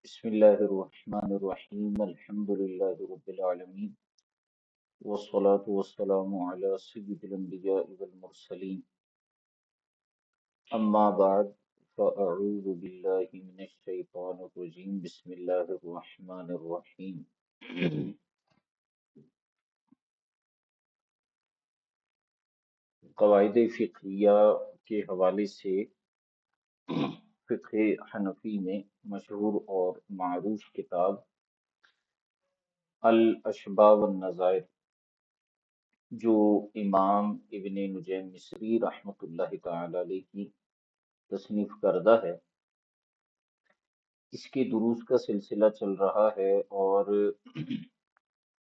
بسم الله الرحمن الرحيم الحمد لله رب العالمين والصلاة والسلام على سيد الأنبياء والمرسلين أما بعد فأعوذ بالله من الشيطان الرجيم بسم الله الرحمن الرحيم قواعد فقہیہ کے حوالے سے فقہ حنفی میں مشہور اور معروف کتاب الاشباح والنظائر جو امام ابن نجیم مصری رحمۃ اللہ تعالی علیہ کی تصنیف کردہ ہے، اس کے دروس کا سلسلہ چل رہا ہے، اور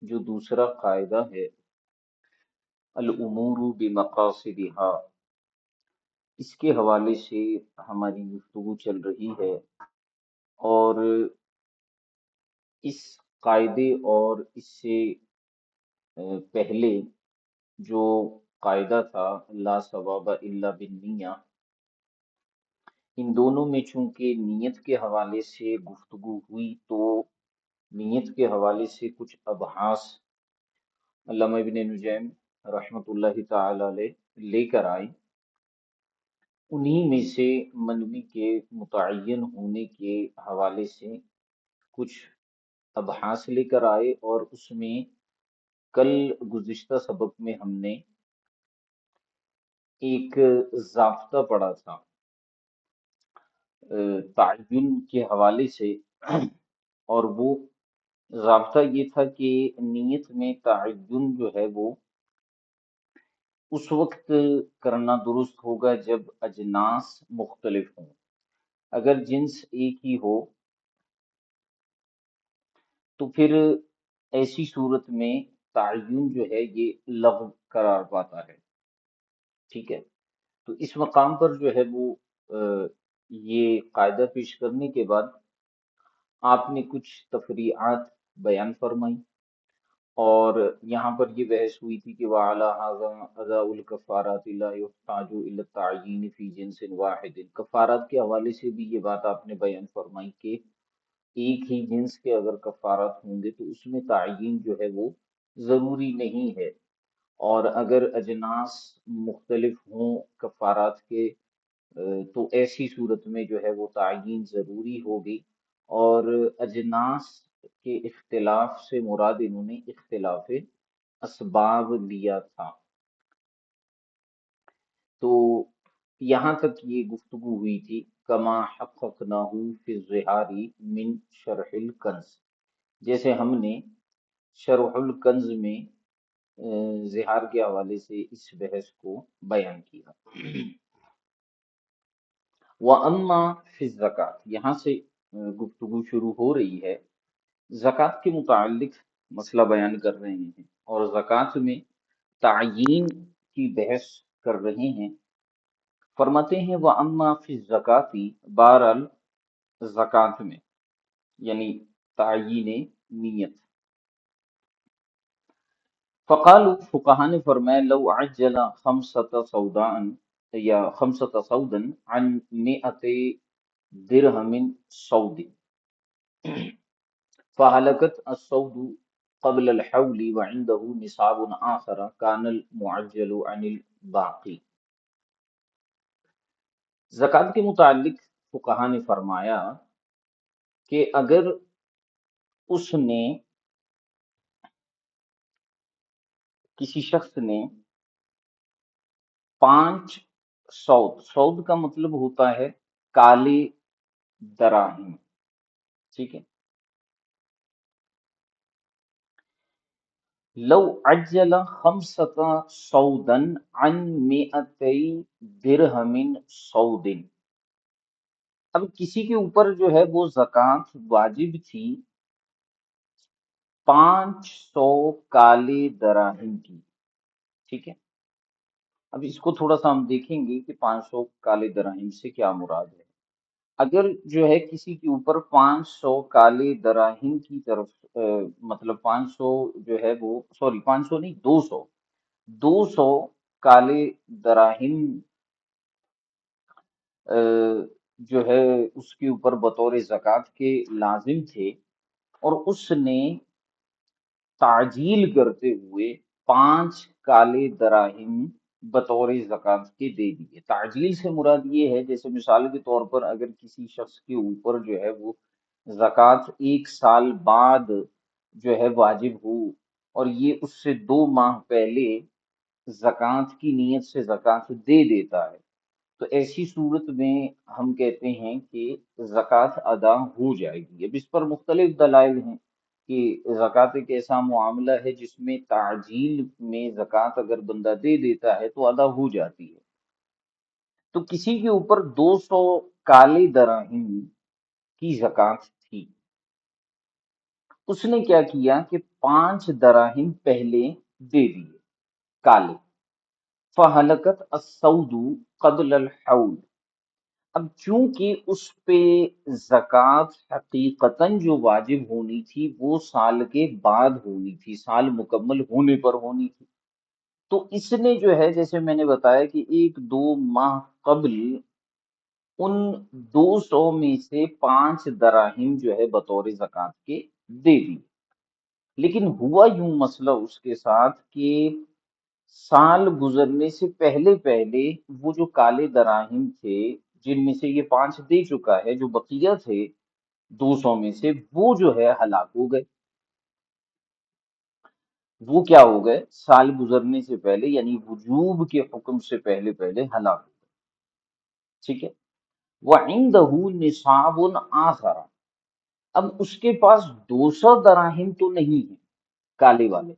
جو دوسرا قاعدہ ہے الامور بمقاصدها، اس کے حوالے سے ہماری گفتگو چل رہی ہے، اور اس قاعدے اور اس سے پہلے جو قاعدہ تھا لا ثواب الا بالنیہ، ان دونوں میں چونکہ نیت کے حوالے سے گفتگو ہوئی تو نیت کے حوالے سے کچھ ابحاث علامہ ابن نجیم رحمۃ اللہ تعالی علیہ لے کر آئے۔ انہی میں سے منوی کے متعین ہونے کے حوالے سے کچھ ابحاث لے کر آئے، اور اس میں کل گزشتہ سبق میں ہم نے ایک ضابطہ پڑھا تھا تعین کے حوالے سے، اور وہ ضابطہ یہ تھا کہ نیت میں تعین جو ہے وہ اس وقت کرنا درست ہوگا جب اجناس مختلف ہوں۔ اگر جنس ایک ہی ہو تو پھر ایسی صورت میں تعین جو ہے یہ لغو قرار پاتا ہے، ٹھیک ہے۔ تو اس مقام پر جو ہے وہ یہ قاعدہ پیش کرنے کے بعد آپ نے کچھ تفریعات بیان فرمائی، اور یہاں پر یہ بحث ہوئی تھی کہ وَعَلَى هَذَا أَدَاءُ الْكَفَّارَاتِ لَا يُحْتَاجُ إِلَى التَّعْيِينِ فِي جِنْسٍ وَاحِدٍ، کفارات کے حوالے سے بھی یہ بات آپ نے بیان فرمائی کہ ایک ہی جنس کے اگر کفارات ہوں گے تو اس میں تعیین جو ہے وہ ضروری نہیں ہے، اور اگر اجناس مختلف ہوں کفارات کے تو ایسی صورت میں جو ہے وہ تعیین ضروری ہوگی، اور اجناس کے اختلاف سے مراد انہوں نے اختلاف اسباب لیا تھا۔ تو یہاں تک یہ گفتگو ہوئی تھی کما حققناہ فی الظہار من شرح الکنز، جیسے ہم نے شرح الکنز میں زہار کے حوالے سے اس بحث کو بیان کیا۔ وَأَمَّا فِي الزَّكَاةِ، یہاں سے گفتگو شروع ہو رہی ہے، زکوٰۃ کے متعلق مسئلہ بیان کر رہے ہیں، اور زکوٰۃ میں تعیین کی بحث کر رہے ہیں۔ فرماتے ہیں وَأَمَّا فِي الزَّكَاةِ، بہرحال زکوٰۃ میں یعنی تعیین نیت، فقالوا فقہا نے فرمایا لو عجل خمسۃ سوداء یا خمسۃ سودا عن مئۃ درہم سود فہلکت السود قبل الحول وعنده نصاب آخر كان المعجل عن الباقی۔ زکوٰۃ کے متعلق فقہا نے فرمایا کہ اگر اس نے کسی شخص نے 5 سود کا مطلب ہوتا ہے کالے دراہم، ٹھیک ہے۔ لو عجل خمسۃ سودا عن مئتی درہم سود، اب کسی کے اوپر جو ہے وہ زکوٰۃ واجب تھی 500 کالے دراہم کی، ٹھیک ہے۔ اب اس کو تھوڑا سا ہم دیکھیں گے کہ 500 کالے دراہم سے کیا مراد ہے۔ اگر جو ہے کسی کے اوپر 500 کالے دراہم کی طرف مطلب 500 جو ہے وہ 500 نہیں 200 کالے دراہم جو ہے اس کے اوپر بطور زکوٰۃ کے لازم تھے، اور اس نے تعجیل کرتے ہوئے 5 کالے دراہم بطور زکوٰۃ کے دے دیے۔ تعجیل سے مراد یہ ہے، جیسے مثال کے طور پر اگر کسی شخص کے اوپر جو ہے وہ زکوٰۃ 1 سال بعد جو ہے واجب ہو، اور یہ اس سے 2 ماہ پہلے زکوٰۃ کی نیت سے زکوٰۃ دے دیتا ہے، تو ایسی صورت میں ہم کہتے ہیں کہ زکوٰۃ ادا ہو جائے گی۔ اب اس پر مختلف دلائل ہیں کہ زکوٰۃ ایک ایسا معاملہ ہے جس میں تعجیل میں زکوٰۃ اگر بندہ دے دیتا ہے تو ادا ہو جاتی ہے۔ تو کسی کے اوپر 200 کالے دراہم کی زکوٰۃ تھی، اس نے کیا کیا کہ 5 دراہم پہلے دے دیے کالے، فہلکت السود قبل الحول۔ اب چونکہ اس پہ زکوٰۃ حقیقتاً جو واجب ہونی تھی وہ سال کے بعد ہونی تھی، سال مکمل ہونے پر ہونی تھی، تو اس نے جو ہے جیسے میں نے بتایا کہ 1 2 ماہ قبل ان 200 میں سے 5 دراہم جو ہے بطور زکوٰۃ کے دے دی۔ لیکن ہوا یوں مسئلہ اس کے ساتھ کہ سال گزرنے سے پہلے پہلے وہ جو کالے دراہم تھے، جن میں سے یہ 5 دے چکا ہے، جو بقیہ تھے 200 میں سے، وہ جو ہے ہلاک ہو گئے۔ وہ کیا ہو گئے؟ سال گزرنے سے پہلے، یعنی وجوب کے حکم سے پہلے پہلے ہلاک ہو گئے۔ ٹھیک ہے۔ وَعِندَهُ نِصَابٌ آخر۔ اب اس کے پاس 200 دراہم تو نہیں ہے کالے والے،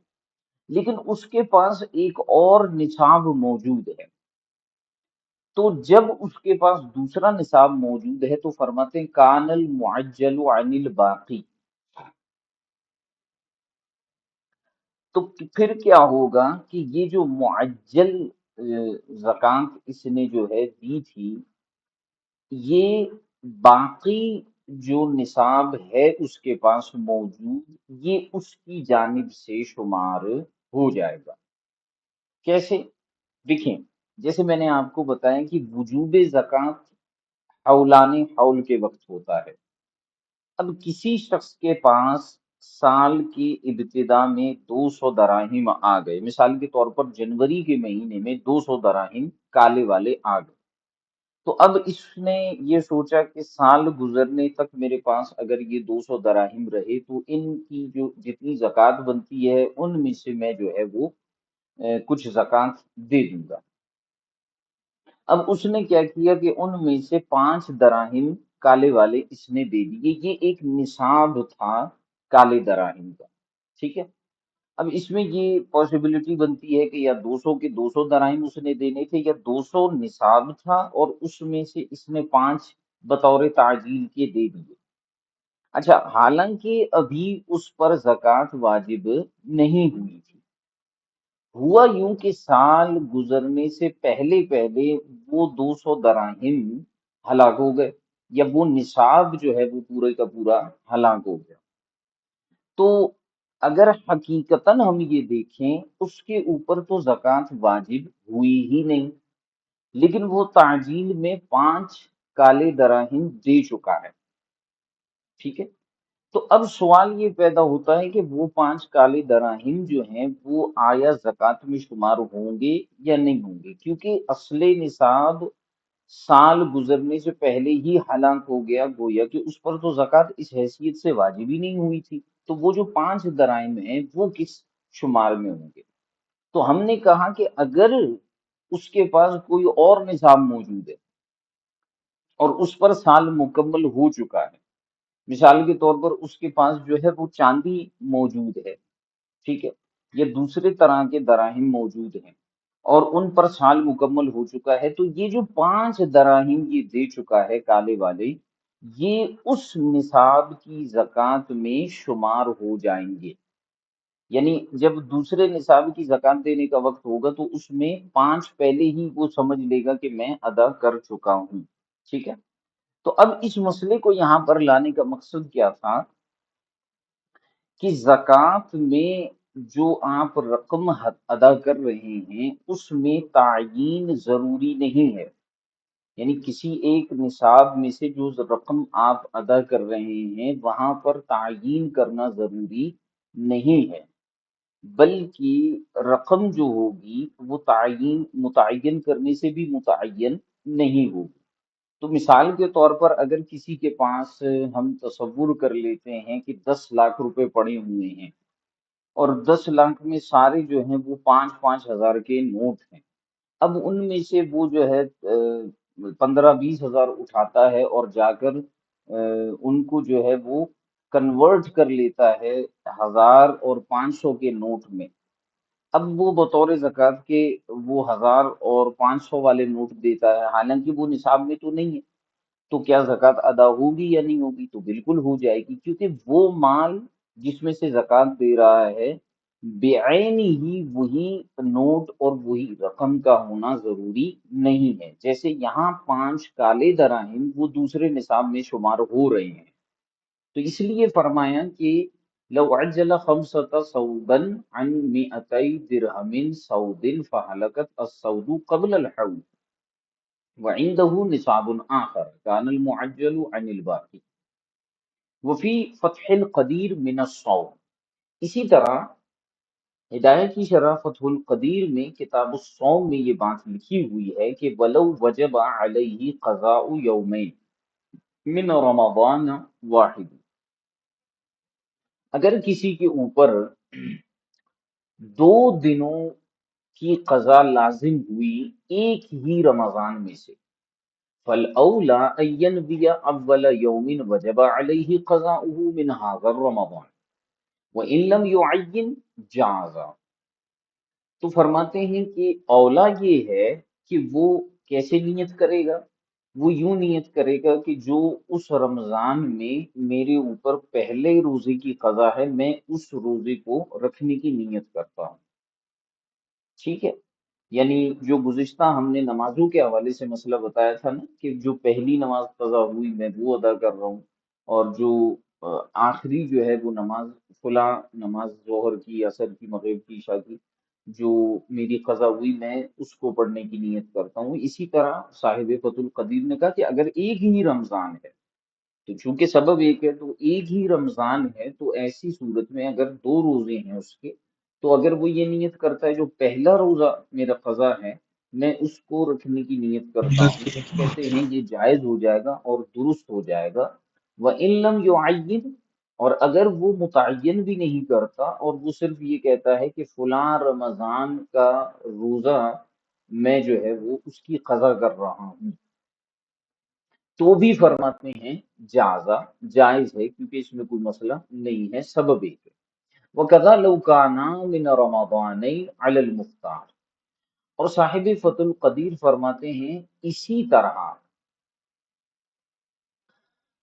لیکن اس کے پاس ایک اور نصاب موجود ہے۔ تو جب اس کے پاس دوسرا نصاب موجود ہے تو فرماتے ہیں کان المعجل عن الباقی، تو پھر کیا ہوگا کہ یہ جو معجل زکوٰۃ اس نے جو ہے دی تھی، یہ باقی جو نصاب ہے اس کے پاس موجود، یہ اس کی جانب سے شمار ہو جائے گا۔ کیسے؟ دیکھیں، جیسے میں نے آپ کو بتایا کہ وجوب زکوٰۃ حولان حول کے وقت ہوتا ہے۔ اب کسی شخص کے پاس سال کی ابتدا میں 200 دراہم آ گئے، مثال کے طور پر جنوری کے مہینے میں 200 دراہم کالے والے آ گئے، تو اب اس نے یہ سوچا کہ سال گزرنے تک میرے پاس اگر یہ 200 دراہم رہے تو ان کی جو جتنی زکوٰۃ بنتی ہے ان میں سے میں جو ہے وہ کچھ زکوٰۃ دے دوں گا۔ اب اس نے کیا کیا کہ ان میں سے 5 دراہم کالے والے اس نے دے دیے، یہ ایک نصاب تھا کالے دراہم کا۔ ٹھیک ہے۔ اب اس میں یہ پاسبلٹی بنتی ہے کہ یا 200 کے 200 دراہم اس نے دینے تھے، یا 200 نصاب تھا اور اس میں سے اس نے 5 بطور تعجیل کے دے دیے۔ اچھا، حالانکہ ابھی اس پر زکوٰۃ واجب نہیں ہوئی تھی، ہوا یوں کہ سال گزرنے سے پہلے پہلے وہ 200 دراہم ہلاک ہو گئے، یا وہ نصاب جو ہے وہ پورے کا پورا ہلاک ہو گیا۔ تو اگر حقیقتاً ہم یہ دیکھیں اس کے اوپر تو زکوٰۃ واجب ہوئی ہی نہیں، لیکن وہ تعجیل میں 5 کالے دراہم دے چکا ہے۔ ٹھیک ہے۔ تو اب سوال یہ پیدا ہوتا ہے کہ وہ 5 کالے دراہم جو ہیں وہ آیا زکوٰۃ میں شمار ہوں گے یا نہیں ہوں گے، کیونکہ اصل نصاب سال گزرنے سے پہلے ہی ہلاک ہو گیا، گویا کہ اس پر تو زکوٰۃ اس حیثیت سے واجب ہی نہیں ہوئی تھی، تو وہ جو 5 دراہم ہیں وہ کس شمار میں ہوں گے؟ تو ہم نے کہا کہ اگر اس کے پاس کوئی اور نصاب موجود ہے اور اس پر سال مکمل ہو چکا ہے، مثال کے طور پر اس کے پاس جو ہے وہ چاندی موجود ہے، ٹھیک ہے، یا دوسرے طرح کے دراہم موجود ہیں اور ان پر سال مکمل ہو چکا ہے، تو یہ جو 5 دراہم یہ دے چکا ہے کالے والے، یہ اس نصاب کی زکوٰۃ میں شمار ہو جائیں گے۔ یعنی جب دوسرے نصاب کی زکوٰۃ دینے کا وقت ہوگا تو اس میں 5 پہلے ہی وہ سمجھ لے گا کہ میں ادا کر چکا ہوں۔ ٹھیک ہے۔ تو اب اس مسئلے کو یہاں پر لانے کا مقصد کیا تھا کہ زکوٰۃ میں جو آپ رقم ادا کر رہے ہیں اس میں تعیین ضروری نہیں ہے، یعنی کسی ایک نصاب میں سے جو رقم آپ ادا کر رہے ہیں وہاں پر تعیین کرنا ضروری نہیں ہے، بلکہ رقم جو ہوگی وہ متعین کرنے سے بھی متعین نہیں ہوگی۔ تو مثال کے طور پر اگر کسی کے پاس ہم تصور کر لیتے ہیں کہ 10 لاکھ روپے پڑے ہوئے ہیں، اور 10 لاکھ میں سارے جو ہیں وہ 5,000 کے نوٹ ہیں، اب ان میں سے وہ جو ہے 15-20 ہزار اٹھاتا ہے اور جا کر ان کو جو ہے وہ کنورٹ کر لیتا ہے 1,000 اور 500 کے نوٹ میں۔ اب وہ بطور زکوٰۃ کے وہ 1,000 اور 500 والے نوٹ دیتا ہے، حالانکہ وہ نصاب میں تو نہیں ہے، تو کیا زکوٰۃ ادا ہوگی یا نہیں ہوگی؟ تو بالکل ہو جائے گی، کیونکہ وہ مال جس میں سے زکوٰۃ دے رہا ہے بعین ہی وہی نوٹ اور وہی رقم کا ہونا ضروری نہیں ہے۔ جیسے یہاں 5 کالے دراہم وہ دوسرے نصاب میں شمار ہو رہے ہیں، تو اس لیے فرمایا کہ لو عجل 5 صوبا عن 200 درہم سود فہلکت السود قبل الحول وعنده نصاب آخر كان المعجل عن الباقی وفی فتح القدیر من الصوم۔ اسی طرح ہدایت کی شرح فتح القدیر میں کتاب الصوم میں یہ بات لکھی ہوئی ہے کہ ولو وجب علیہ قضاء یومین من رمضان واحد، اگر کسی کے اوپر 2 دنوں کی قضا لازم ہوئی ایک ہی رمضان میں سے، فالأولى أن ينوي أول يوم وجب عليه قضاؤه من هذا الرمضان وإن لم يعين جاز۔ تو فرماتے ہیں کہ اولا یہ ہے کہ وہ کیسے نیت کرے گا؟ وہ یوں نیت کرے گا کہ جو اس رمضان میں میرے اوپر پہلے روزے کی قضا ہے میں اس روزے کو رکھنے کی نیت کرتا ہوں، ٹھیک ہے؟ یعنی جو گزشتہ ہم نے نمازوں کے حوالے سے مسئلہ بتایا تھا نا کہ جو پہلی نماز قضا ہوئی میں وہ ادا کر رہا ہوں، اور جو آخری جو ہے وہ نماز فلاں نماز ظہر کی، عصر کی، مغرب کی، عشاء کی جو میری قضا ہوئی میں اس کو پڑھنے کی نیت کرتا ہوں۔ اسی طرح صاحب فتح القدیر نے کہا کہ اگر ایک ہی رمضان ہے تو چونکہ سبب ایک ہے تو ایک ہی رمضان ہے، تو ایسی صورت میں اگر 2 روزے ہیں اس کے، تو اگر وہ یہ نیت کرتا ہے جو پہلا روزہ میرا قضا ہے میں اس کو رکھنے کی نیت کرتا ہوں، تو کہتے ہیں یہ جائز ہو جائے گا اور درست ہو جائے گا۔ وَإِن لَمْ يُعَيِّن، اور اگر وہ متعین بھی نہیں کرتا اور وہ صرف یہ کہتا ہے کہ فلاں رمضان کا روزہ میں جو ہے وہ اس کی قضا کر رہا ہوں، تو بھی فرماتے ہیں جازا، جائز ہے، کیونکہ اس میں کوئی مسئلہ نہیں ہے، سبب ایک ہے۔ وَكَذَا لَوْ كَانَ مِنَ رَمَضَانَيْنِ عَلَى الْمُخْتَارِ، اور صاحب فتح القدیر فرماتے ہیں اسی طرح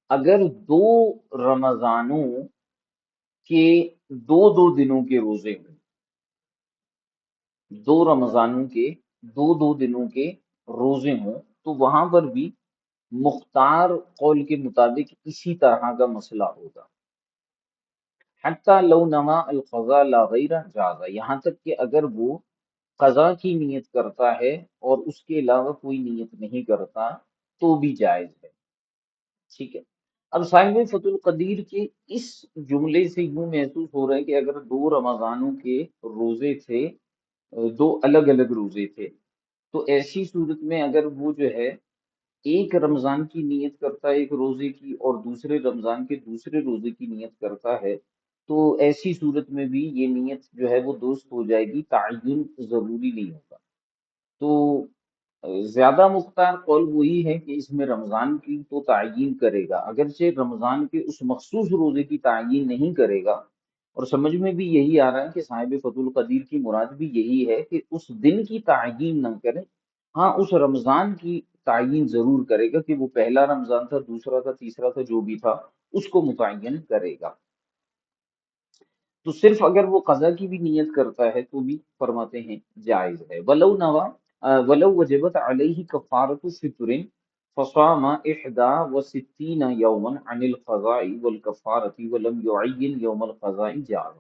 اگر 2 رمضانوں کے 2 دنوں کے روزے ہوں، 2 رمضانوں کے 2 دنوں کے روزے ہوں، تو وہاں پر بھی مختار قول کے مطابق اسی طرح کا مسئلہ ہوگا۔ حتیٰ لو نما القضاء لا غیر جازا، یہاں تک کہ اگر وہ قضا کی نیت کرتا ہے اور اس کے علاوہ کوئی نیت نہیں کرتا تو بھی جائز ہے، ٹھیک ہے؟ اب صاحب فتح القدیر کے اس جملے سے یوں محسوس ہو رہا ہے کہ اگر 2 رمضانوں کے روزے تھے، 2 الگ الگ روزے تھے، تو ایسی صورت میں اگر وہ جو ہے ایک رمضان کی نیت کرتا ہے ایک روزے کی اور دوسرے رمضان کے دوسرے روزے کی نیت کرتا ہے، تو ایسی صورت میں بھی یہ نیت جو ہے وہ درست ہو جائے گی، تعین ضروری نہیں ہوگا۔ تو زیادہ مختار قول وہی ہے کہ اس میں رمضان کی تو تعین کرے گا، اگرچہ رمضان کے اس مخصوص روزے کی تعین نہیں کرے گا، اور سمجھ میں بھی یہی آ رہا ہے کہ صاحب فتح القدیر کی مراد بھی یہی ہے کہ اس دن کی تعین نہ کرے، ہاں اس رمضان کی تعین ضرور کرے گا کہ وہ پہلا رمضان تھا، دوسرا تھا، تیسرا تھا، جو بھی تھا اس کو متعین کرے گا۔ تو صرف اگر وہ قضا کی بھی نیت کرتا ہے تو بھی فرماتے ہیں جائز ہے۔ ولو وجبت علیہ کفارۃ فطر فصام 61 یوما عن القضاء والکفارۃ ولم يعین یوم القضاء جاز۔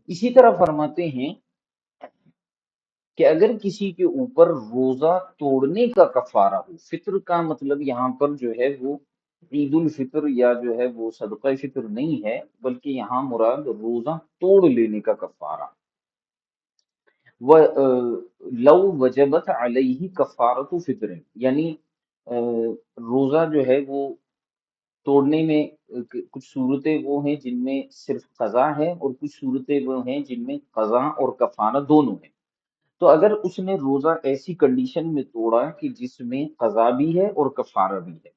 اسی طرح فرماتے ہیں کہ اگر کسی کے اوپر روزہ توڑنے کا کفارہ ہو، فطر کا مطلب یہاں پر جو ہے وہ عید الفطر یا جو ہے وہ صدقہ فطر نہیں ہے، بلکہ یہاں مراد روزہ توڑ لینے کا کفارہ، لو وجبت علیہ کفارۃ فطر، یعنی روزہ جو ہے وہ توڑنے میں کچھ صورتیں وہ ہیں جن میں صرف قضا ہے، اور کچھ صورتیں وہ ہیں جن میں قضا اور کفارہ دونوں ہیں۔ تو اگر اس نے روزہ ایسی کنڈیشن میں توڑا کہ جس میں قضا بھی ہے اور کفارہ بھی ہے،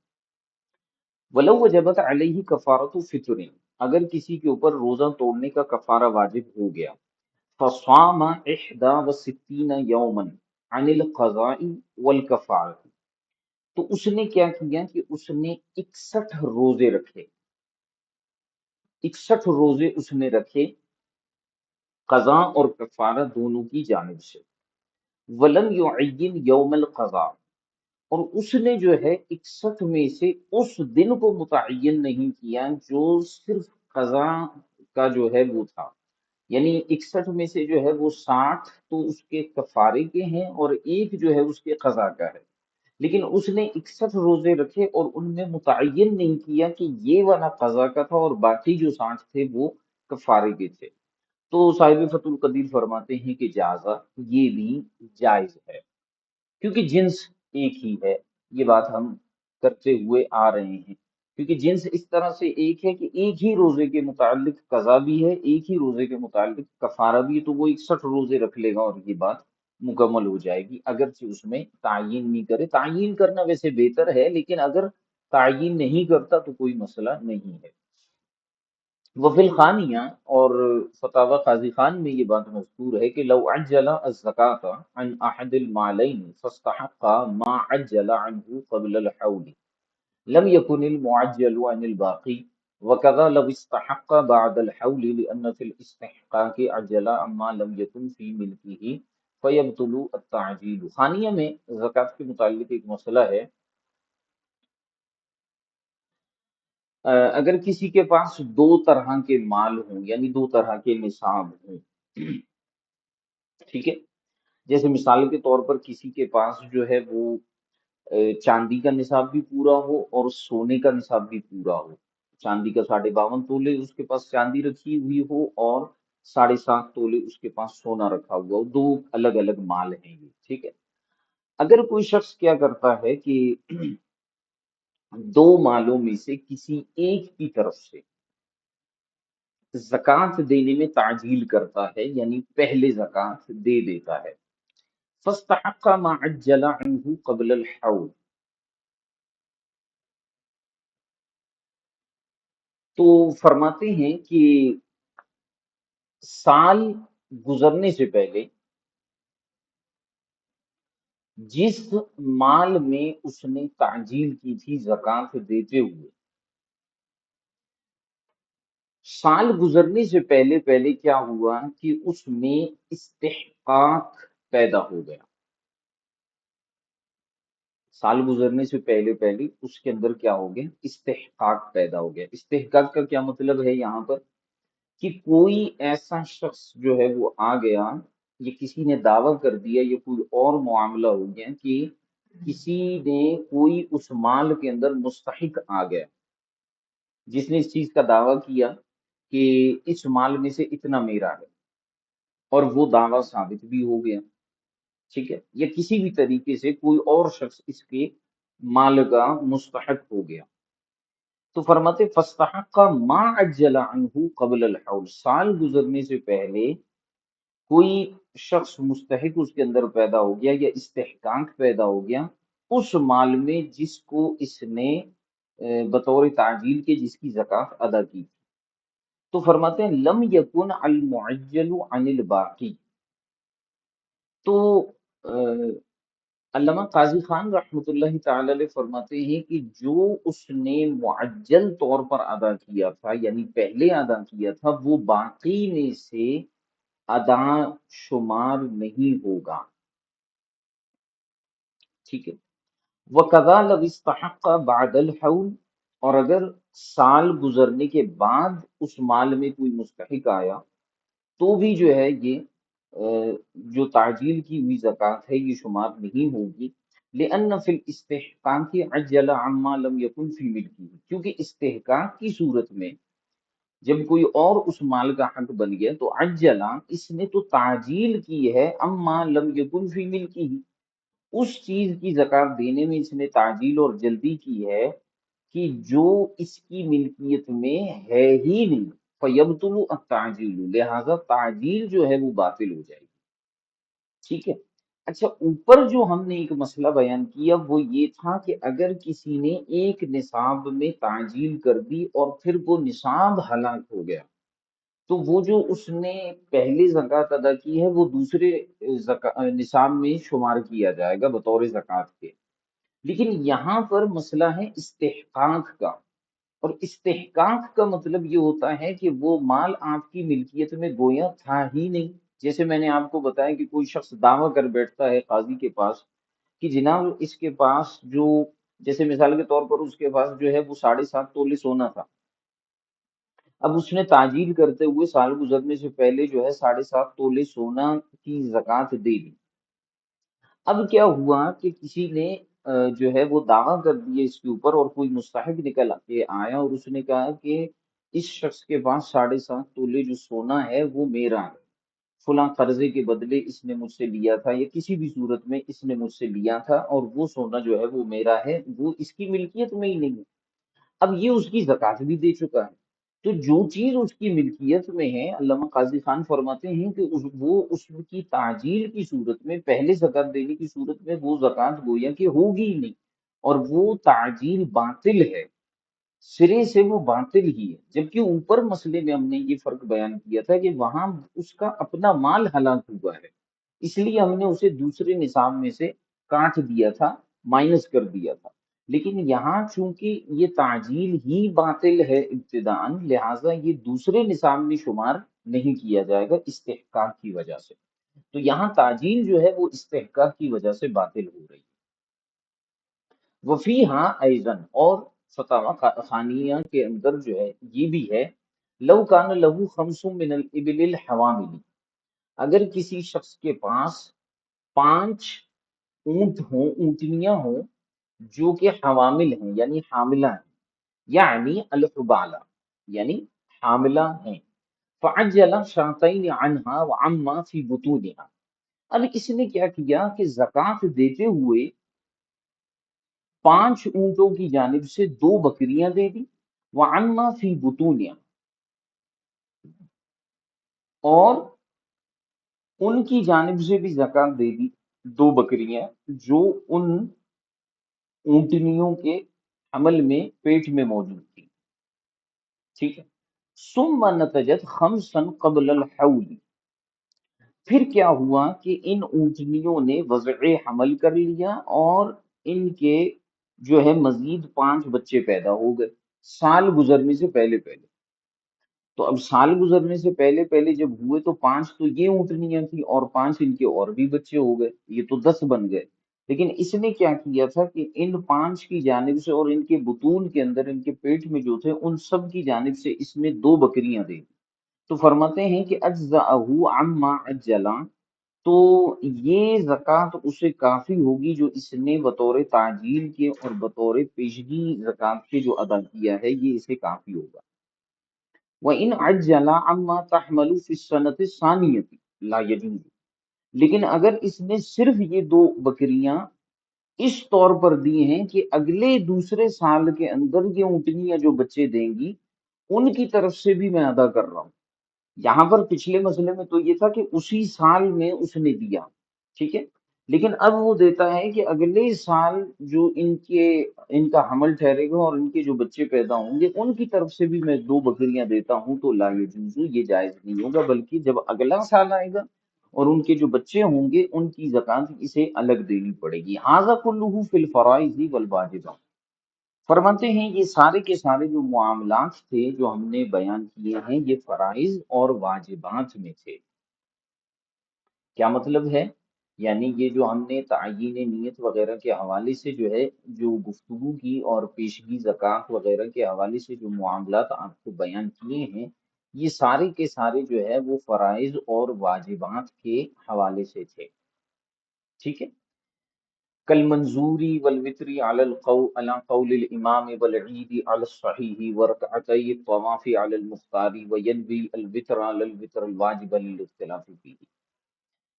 ولو وجبت علیہ کفارۃ فطر، اگر کسی کے اوپر روزہ توڑنے کا کفارہ واجب ہو گیا، فصام 61 یوما عن القضاء والکفارہ، تو اس نے کیا کیا کہ اس نے 61 روزے رکھے، 61 روزے اس نے رکھے قضا اور کفارہ دونوں کی جانب سے، ولم یعین یوم القضاء، اور اس نے جو ہے 61 میں سے اس دن کو متعین نہیں کیا جو صرف قضا کا جو ہے وہ تھا، یعنی 61 میں سے جو ہے وہ 60 تو اس کے کفارے کے ہیں اور ایک جو ہے اس کے قضا کا ہے، لیکن اس نے 61 روزے رکھے اور ان میں متعین نہیں کیا کہ یہ والا قضا کا تھا اور باقی جو 60 تھے وہ کفارے کے تھے، تو صاحب فتح القدیر فرماتے ہیں کہ جازہ، یہ بھی جائز ہے، کیونکہ جنس ایک ہی ہے، یہ بات ہم کرتے ہوئے آ رہے ہیں، کیونکہ جنس اس طرح سے ایک ہے کہ ایک ہی روزے کے متعلق قضا بھی ہے، ایک ہی روزے کے متعلق کفارہ بھی ہے، تو وہ 61 روزے رکھ لے گا اور یہ بات مکمل ہو جائے گی، اگرچہ اس میں تعین نہیں کرے، تعین کرنا ویسے بہتر ہے، لیکن اگر تعین نہیں کرتا تو کوئی مسئلہ نہیں ہے۔ وفی الخانیہ، اور فتاوی قاضی خان میں یہ بات مذکور ہے کہ لو عجل الزکاة عن احد المالین فاستحق ما عجل عنه قبل الحول لم يكن المعجل عن الباقي، وكذا لو استحق بعد الحول لأن في الاستحقاق عجل عما لم يكن في ملكه فيبطل التعجيل۔ خانیہ میں زکوٰۃ کے متعلق ایک مسئلہ ہے، اگر کسی کے پاس دو طرح کے مال ہوں، یعنی دو طرح کے نصاب ہوں، ٹھیک ہے، جیسے مثال کے طور پر کسی کے پاس جو ہے وہ چاندی کا نصاب بھی پورا ہو اور سونے کا نصاب بھی پورا ہو، چاندی کا 52.5 تولے اس کے پاس چاندی رکھی ہوئی ہو اور 7.5 تولے اس کے پاس سونا رکھا ہوا ہو، دو الگ الگ مال ہیں یہ، ٹھیک ہے۔ اگر کوئی شخص کیا کرتا ہے کہ دو مالوں میں سے کسی ایک کی طرف سے زکوٰۃ دینے میں تعجیل کرتا ہے، یعنی پہلے زکوٰۃ دے دیتا ہے، فاستحق ما عجل عنه قبل الحول، تو فرماتے ہیں کہ سال گزرنے سے پہلے جس مال میں اس نے تعجیل کی تھی زکوٰۃ دیتے ہوئے، سال گزرنے سے پہلے پہلے کیا ہوا کہ اس میں استحقاق پیدا ہو گیا، سال گزرنے سے پہلے پہلے اس کے اندر کیا ہو گیا، استحقاق پیدا ہو گیا۔ استحقاق کا کیا مطلب ہے یہاں پر کہ کوئی ایسا شخص جو ہے وہ آ گیا، یہ کسی نے دعویٰ کر دیا، یہ کوئی اور معاملہ ہو گیا کہ کسی نے کوئی اس مال کے اندر مستحق آ گیا، جس نے اس چیز کا دعویٰ کیا کہ اس مال میں سے اتنا میرا ہے، اور وہ دعویٰ ثابت بھی ہو گیا، ٹھیک ہے، یا کسی بھی طریقے سے کوئی اور شخص اس کے مال کا مستحق ہو گیا، تو فرماتے فاستحق ما عجل عنہ قبل الحول، سال گزرنے سے پہلے کوئی شخص مستحق اس کے اندر پیدا ہو گیا یا استحقاق پیدا ہو گیا اس مال میں جس کو اس نے بطور تعجیل کے جس کی زکوٰۃ ادا کی، تو فرماتے ہیں لم یکن المعجل عن الباقی، تو علامہ قاضی خان رحمۃ اللہ تعالی علیہ فرماتے ہیں کہ جو اس نے معجل طور پر ادا کیا تھا، یعنی پہلے ادا کیا تھا، وہ باقی میں سے ادا شمار نہیں ہوگا، ٹھیک ہے۔ وَقَضَى لَوْ اسْتَحَقَّ بَعْدَ الْحَوْلِ، اور اگر سال گزرنے کے بعد اس مال میں کوئی مستحق آیا تو بھی جو ہے یہ جو تعجیل کی ہوئی زکوٰۃ ہے یہ شمار نہیں ہوگی، لأن فی الاستحقاق عجل عما لم یکن فی ملکی، کیونکہ استحقاق کی صورت میں جب کوئی اور اس مال کا حق بن گیا تو عجلا اس نے تو تعجیل کی ہے، اما لم یکن فی ملکی، اس چیز کی زکوٰۃ دینے میں اس نے تعجیل اور جلدی کی ہے کہ جو اس کی ملکیت میں ہے ہی نہیں، فیبطل التعجیل، لہذا تعجیل جو ہے وہ باطل ہو جائے گی، ٹھیک ہے۔ اچھا، اوپر جو ہم نے ایک مسئلہ بیان کیا وہ یہ تھا کہ اگر کسی نے ایک نصاب میں تعجیل کر دی اور پھر وہ نصاب ہلاک ہو گیا تو وہ جو اس نے پہلے زکوٰۃ ادا کی ہے وہ دوسرے نصاب میں شمار کیا جائے گا بطور زکوٰۃ کے، لیکن یہاں پر مسئلہ ہے استحقاق کا، اور استحقاق کا مطلب یہ ہوتا ہے کہ وہ مال آپ کی ملکیت میں گویا تھا ہی نہیں۔ جیسے میں نے آپ کو بتایا کہ کوئی شخص دعویٰ کر بیٹھتا ہے قاضی کے پاس کہ جناب اس کے پاس جو، جیسے مثال کے طور پر اس کے پاس جو ہے وہ 7.5 تولے سونا تھا، اب اس نے تعجیل کرتے ہوئے سال گزرنے سے پہلے جو ہے 7.5 تولے سونا کی زکوٰۃ دے دی۔ اب کیا ہوا کہ کسی نے جو ہے وہ دعویٰ کر دیا اس کے اوپر، اور کوئی مستحق نکل کے آیا اور اس نے کہا کہ اس شخص کے پاس 7.5 تولے جو سونا ہے وہ میرا ہے، فلاں قرضے کے بدلے اس نے مجھ سے لیا تھا یا کسی بھی صورت میں اس نے مجھ سے لیا تھا، اور وہ سونا جو ہے وہ میرا ہے، وہ اس کی ملکیت میں ہی نہیں ہے۔ اب یہ اس کی زکوٰۃ بھی دے چکا ہے، تو جو چیز اس کی ملکیت میں ہے، علامہ قاضی خان فرماتے ہیں کہ وہ اس کی تعجیل کی صورت میں، پہلے زکوٰۃ دینے کی صورت میں وہ زکوٰۃ گویا کہ ہوگی ہی نہیں، اور وہ تعجیل باطل ہے، سرے سے وہ باطل ہی ہے۔ جبکہ اوپر مسئلے میں ہم نے یہ فرق بیان کیا تھا کہ وہاں اس کا اپنا مال ہلاک ہوا ہے، اس لیے ہم نے اسے دوسرے نصاب میں سے کاٹ دیا تھا، مائنس کر دیا تھا، لیکن یہاں چونکہ یہ تعجیل ہی باطل ہے ابتداءً، لہٰذا یہ دوسرے نصاب میں شمار نہیں کیا جائے گا استحقاق کی وجہ سے، تو یہاں تعجیل جو ہے وہ استحقاق کی وجہ سے باطل ہو رہی ہے۔ وفیہا ایضاً، اور فتاوی خانیہ کے اندر جو ہے یہ بھی ہے، لو کان لہو خمس من الابل الحوامل، اگر کسی شخص کے پاس 5 اونٹ ہوں، اونٹنیاں ہوں جو کہ حوامل ہیں یعنی حاملہ ہیں، یعنی الحبالہ یعنی حاملہ ہیں، فعجل شاتین عنہا وعما فی بطونہا، اب اس نے کیا کیا کہ زکوٰۃ دیتے ہوئے 5 اونٹوں کی جانب سے 2 بکریاں دے دی، وعما فی بطونہا، اور ان کی جانب سے بھی زکوٰۃ دے دی 2 بکریاں جو ان اونٹنیوں کے حمل میں پیٹ میں موجود تھی، ٹھیک ہے۔ ثم نتجت خمسا قبل الحول، پھر کیا ہوا کہ ان اونٹنیوں نے وضع حمل کر لیا اور ان کے جو ہے مزید 5 بچے پیدا ہو گئے سال گزرنے سے پہلے پہلے، تو اب سال گزرنے سے پہلے پہلے جب ہوئے تو 5 تو یہ اونٹنیاں تھیں اور 5 ان کے اور بھی بچے ہو گئے، یہ تو 10 بن گئے، لیکن اس نے کیا کیا تھا کہ ان 5 کی جانب سے اور ان کے بطون کے اندر ان کے پیٹ میں جو تھے ان سب کی جانب سے اس میں 2 بکریاں دے دی، تو فرماتے ہیں کہ اجزأہ عما عجلا، تو یہ زکوٰۃ اسے کافی ہوگی جو اس نے بطور تعجیل کے اور بطور پیشگی زکوٰۃ کے جو ادا کیا ہے، یہ اسے کافی ہوگا۔ وَإِنْ عَجَّلَ عَمَّا تَحْمَلُ فِي السَّنَةِ الثَّانِيَةِ لَا يَجُوزُ، لیکن اگر اس نے صرف یہ 2 بکریاں اس طور پر دی ہیں کہ اگلے دوسرے سال کے اندر یہ اونٹنیاں جو بچے دیں گی ان کی طرف سے بھی میں ادا کر رہا ہوں، یہاں پر پچھلے مسئلے میں تو یہ تھا کہ اسی سال میں اس نے دیا، ٹھیک ہے، لیکن اب وہ دیتا ہے کہ اگلے سال جو ان کا حمل ٹھہرے گا اور ان کے جو بچے پیدا ہوں گے ان کی طرف سے بھی میں 2 بکریاں دیتا ہوں، تو لا یجوز، یہ جائز نہیں ہوگا، بلکہ جب اگلا سال آئے گا اور ان کے جو بچے ہوں گے ان کی زکوٰۃ اسے الگ دینی پڑے گی۔ ھذا کلہ فی الفرائض والواجبات، فرماتے ہیں یہ سارے کے سارے جو معاملات تھے جو ہم نے بیان کیے ہیں یہ فرائض اور واجبات میں تھے۔ کیا مطلب ہے؟ یعنی یہ جو ہم نے تعیین نیت وغیرہ کے حوالے سے جو ہے جو گفتگو کی اور پیشگی زکوٰۃ وغیرہ کے حوالے سے جو معاملات آپ کو بیان کیے ہیں یہ سارے کے سارے جو ہے وہ فرائض اور واجبات کے حوالے سے تھے، ٹھیک ہے۔ کل منظوری والوتری علی قول الامام والعید علی الصحیح ورکعتی الطواف علی المختار وینوی الوتر علی الوتر الواجب للاختلاف فیہ،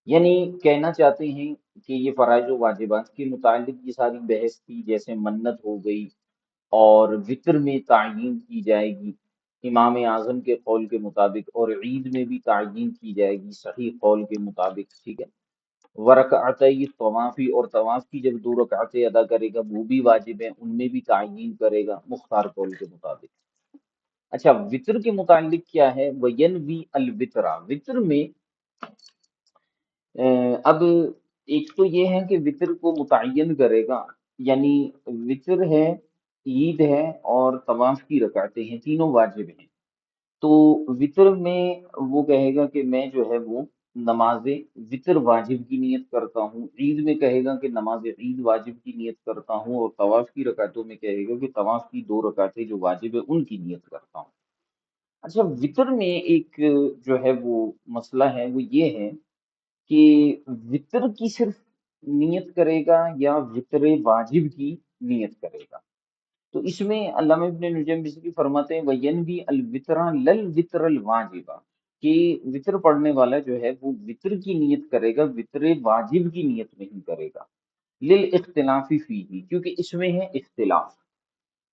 یعنی کہنا چاہتے ہیں کہ یہ فرائض و واجبات کے متعلق یہ ساری بحث تھی، جیسے منت ہو گئی اور وطر میں تعیین کی جائے گی امام اعظم کے قول کے مطابق، اور عید میں بھی تعیین کی جائے گی صحیح قول کے مطابق، ٹھیک ہے۔ ورکعتی طوافی، اور طواف کی جب 2 رکعتیں ادا کرے گا وہ بھی واجب ہیں، ان میں بھی تعیین کرے گا مختار قول کے مطابق۔ اچھا، وطر کے متعلق کیا ہے؟ وینوی الوطرا، وطر میں اب ایک تو یہ ہے کہ وطر کو متعین کرے گا، یعنی وطر ہے، عید ہے اور طواف کی رکعتیں ہیں، تینوں واجب ہیں۔ تو وطر میں وہ کہے گا کہ میں جو ہے وہ نماز وطر واجب کی نیت کرتا ہوں، عید میں کہے گا کہ نماز عید واجب کی نیت کرتا ہوں، اور طواف کی رکعتوں میں کہے گا کہ طواف کی 2 رکعتیں جو واجب ہے ان کی نیت کرتا ہوں۔ اچھا، وطر میں ایک جو ہے وہ مسئلہ ہے، وہ یہ ہے کہ وطر کی صرف نیت کرے گا یا وطر واجب کی نیت کرے گا؟ تو اس میں علامہ ابن نجم مصری فرماتے ہیں وَيَنْوِي الْوِتْرَ لَلْوِتْرَ الْوَاجِبَ، کہ وطر پڑھنے والا جو ہے وہ وطر کی نیت کرے گا، وطر واجب کی نیت نہیں کرے گا، لِلْاِخْتِلَافِ فِيهِ، کیونکہ اس میں ہے اختلاف۔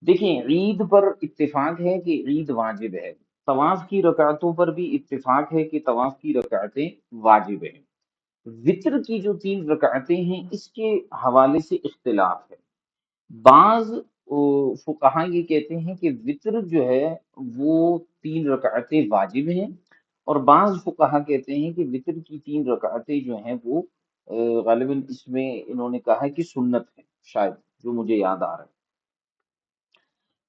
دیکھیں، عید پر اتفاق ہے کہ عید واجب ہے، طواف کی رکعتوں پر بھی اتفاق ہے کہ طواف کی رکعتیں واجب ہیں، وطر کی جو 3 رکعتیں ہیں اس کے حوالے سے اختلاف ہے۔ بعض فقہا یہ کہتے ہیں کہ وطر جو ہے وہ 3 رکعتیں واجب ہیں، اور بعض فقہا کہتے ہیں کہ وطر کی 3 رکعتیں جو ہیں وہ غالباً اس میں انہوں نے کہا ہے کہ سنت ہے، شاید جو مجھے یاد آ رہا ہے۔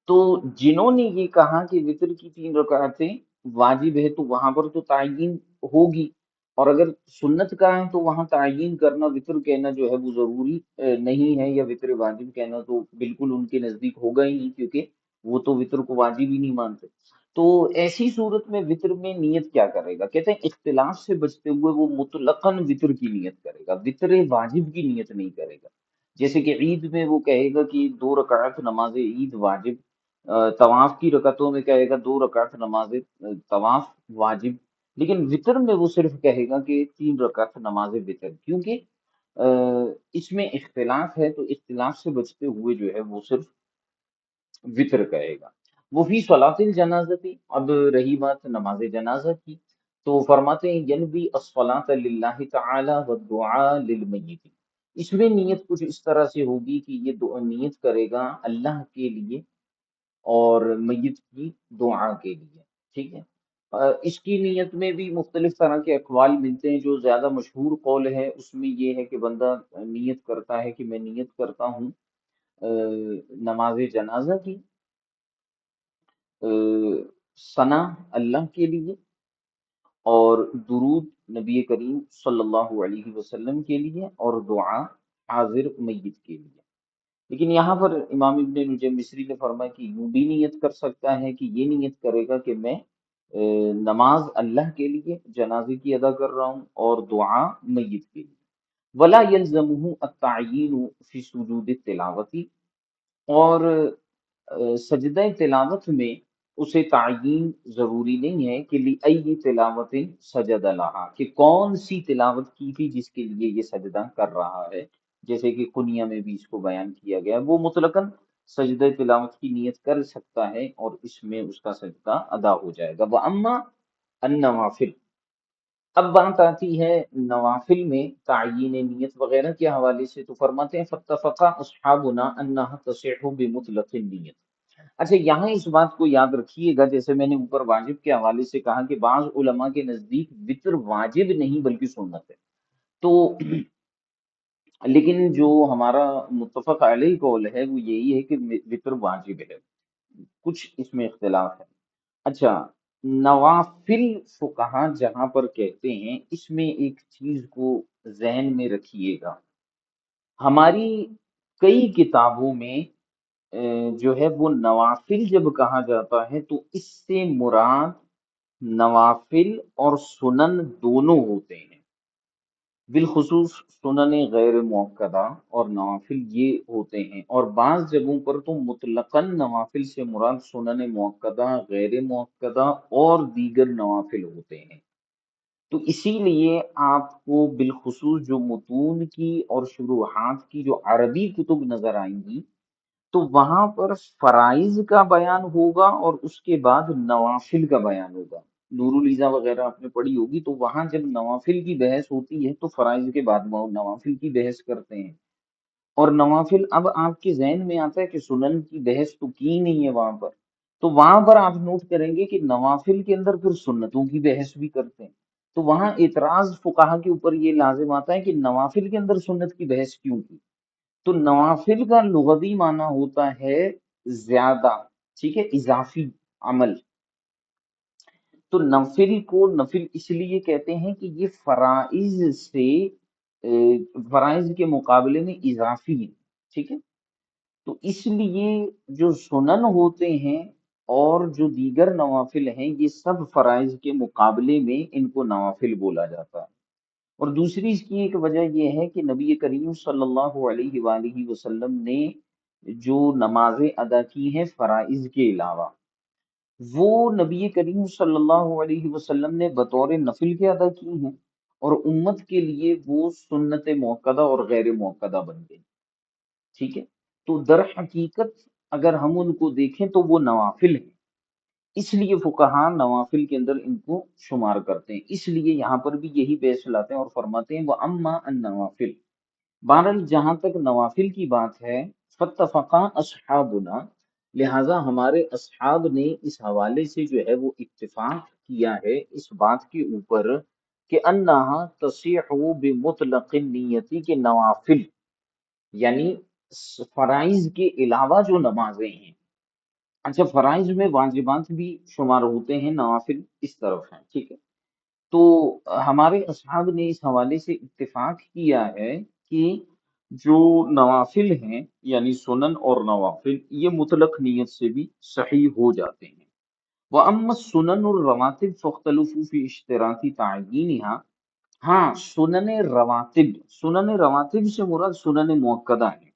تو جنہوں نے یہ کہا کہ وطر کی 3 رکعتیں واجب ہے تو وہاں پر تو تعین ہوگی، اور اگر سنت کا ہے تو وہاں تعین کرنا، وطر کہنا جو ہے وہ ضروری نہیں ہے، یا وطر واجب کہنا تو بالکل ان کے نزدیک ہوگا ہی نہیں، کیونکہ وہ تو وطر کو واجب ہی نہیں مانتے۔ تو ایسی صورت میں وطر میں نیت کیا کرے گا؟ کہتے ہیں اختلاف سے بچتے ہوئے وہ مطلقاً وطر کی نیت کرے گا، وطر واجب کی نیت نہیں کرے گا۔ جیسے کہ عید میں وہ کہے گا کہ 2 رکعت نماز عید واجب، طواف کی رکعتوں میں کہے گا 2 رکعت نماز طواف واجب، لیکن وطر میں وہ صرف کہے گا کہ 3 رکعت نماز وطر، کیونکہ اس میں اختلاف ہے، تو اختلاف سے بچتے ہوئے جو ہے وہ صرف وطر کہے گا۔ وہ فی صلاۃ الجنازتی، اب رہی بات نماز جنازہ کی، تو فرماتے ہیں ینوی الصلاۃ للہ تعالی والدعاء للمیت، اس میں نیت کچھ اس طرح سے ہوگی کہ یہ نیت کرے گا اللہ کے لیے اور میت کی دعا کے لیے، ٹھیک ہے۔ اس کی نیت میں بھی مختلف طرح کے اقوال ملتے ہیں، جو زیادہ مشہور قول ہے اس میں یہ ہے کہ بندہ نیت کرتا ہے کہ میں نیت کرتا ہوں نماز جنازہ کی ثنا اللہ کے لیے، اور درود نبی کریم صلی اللہ علیہ وسلم کے لیے، اور دعا حاضر میت کے لیے۔ لیکن یہاں پر امام ابن نجم مصری نے فرمایا کہ یوں بھی نیت کر سکتا ہے، کہ یہ نیت کرے گا کہ میں نماز اللہ کے لیے جنازے کی ادا کر رہا ہوں، اور دعا میت کے لیے۔ ولا يلزمه التعیین فی سجود التلاوتی، اور سجدہ تلاوت میں اسے تعیین ضروری نہیں ہے کہ لأی تلاوت سجد لہا، کہ کون سی تلاوت کی تھی جس کے لیے یہ سجدہ کر رہا ہے، جیسے کہ کنیہ میں بھی اس کو بیان کیا گیا ہے، وہ مطلقاً سجدہ تلاوت کی نیت کر سکتا ہے اور اس میں اس کا سجدہ ادا ہو جائے گا۔ وَأَمَّا النوافل، اب بات آتی ہے نوافل میں تعیین نیت وغیرہ کے حوالے سے، تو فرماتے ہیں فَاتَّفَقَ أَصْحَابُنَا أَنَّهَا تَصِحُّ بِمُطْلَقِ النِّيَّةِ۔ اچھا، یہاں اس بات کو یاد رکھیے گا، جیسے میں نے اوپر واجب کے حوالے سے کہا کہ بعض علماء کے نزدیک وطر واجب نہیں بلکہ سنت ہے، تو لیکن جو ہمارا متفق علیہ قول ہے وہ یہی ہے کہ وطر واجب ہے، کچھ اس میں اختلاف ہے۔ اچھا، نوافل فقہا جہاں پر کہتے ہیں، اس میں ایک چیز کو ذہن میں رکھیے گا، ہماری کئی کتابوں میں جو ہے وہ نوافل جب کہا جاتا ہے تو اس سے مراد نوافل اور سنن دونوں ہوتے ہیں، بالخصوص سنن غیر موقدہ اور نوافل یہ ہوتے ہیں، اور بعض جگہوں پر تو مطلقاً نوافل سے مراد سنن موقدہ، غیر موقدہ اور دیگر نوافل ہوتے ہیں۔ تو اسی لیے آپ کو بالخصوص جو متون کی اور شروحات کی جو عربی کتب نظر آئیں گی، تو وہاں پر فرائض کا بیان ہوگا اور اس کے بعد نوافل کا بیان ہوگا۔ نور الیزا وغیرہ آپ نے پڑھی ہوگی، تو وہاں جب نوافل کی بحث ہوتی ہے تو فرائض کے بعد وہ نوافل کی بحث کرتے ہیں، اور نوافل اب آپ کے ذہن میں آتا ہے کہ سنن کی بحث تو کی نہیں ہے وہاں پر، تو وہاں پر آپ نوٹ کریں گے کہ نوافل کے اندر پھر سنتوں کی بحث بھی کرتے ہیں، تو وہاں اعتراض فقہا کے اوپر یہ لازم آتا ہے کہ نوافل کے اندر سنت کی بحث کیوں کی؟ تو نوافل کا لغوی معنی ہوتا ہے زیادہ، ٹھیک ہے، اضافی عمل۔ تو نفل کو نفل اس لیے کہتے ہیں کہ یہ فرائض سے فرائض کے مقابلے میں اضافی ہے، ٹھیک ہے۔ تو اس لیے جو سنن ہوتے ہیں اور جو دیگر نوافل ہیں، یہ سب فرائض کے مقابلے میں ان کو نوافل بولا جاتا ہے۔ اور دوسری اس کی ایک وجہ یہ ہے کہ نبی کریم صلی اللہ علیہ وآلہ وسلم نے جو نمازیں ادا کی ہیں فرائض کے علاوہ، وہ نبی کریم صلی اللہ علیہ وسلم نے بطور نفل کے ادا کی ہیں، اور امت کے لیے وہ سنت موقدہ اور غیر موقدہ بن گئی، ٹھیک ہے۔ تو در حقیقت اگر ہم ان کو دیکھیں تو وہ نوافل ہیں، اس لیے فقہا نوافل کے اندر ان کو شمار کرتے ہیں، اس لیے یہاں پر بھی یہی بیس لاتے ہیں اور فرماتے ہیں وَأَمَّا النَّوَافِلُ۔ بہرحال جہاں تک نوافل کی بات ہے، فَاتَّفَقَا أَصْحَابُنَا، لہٰذا ہمارے اصحاب نے اس حوالے سے جو ہے وہ اتفاق کیا ہے اس بات کے اوپر کہ انہا تصیح بمطلق النیتی کے نوافل، یعنی فرائض کے علاوہ جو نمازیں ہیں، اچھا فرائض میں واجبات بھی شمار ہوتے ہیں، نوافل اس طرف ہیں، ٹھیک ہے۔ تو ہمارے اصحاب نے اس حوالے سے اتفاق کیا ہے کہ جو نوافل ہیں یعنی سنن اور نوافل، یہ مطلق نیت سے بھی صحیح ہو جاتے ہیں۔ وَأَمَّا السُّنَنُ الرَّوَاتِبُ فَاخْتَلَفُوا فِي اشْتِرَاطِ تَعْیِینِهَا۔ ہاں سنن رواتب، سنن رواتب سے مراد سنن موقدہ ہیں،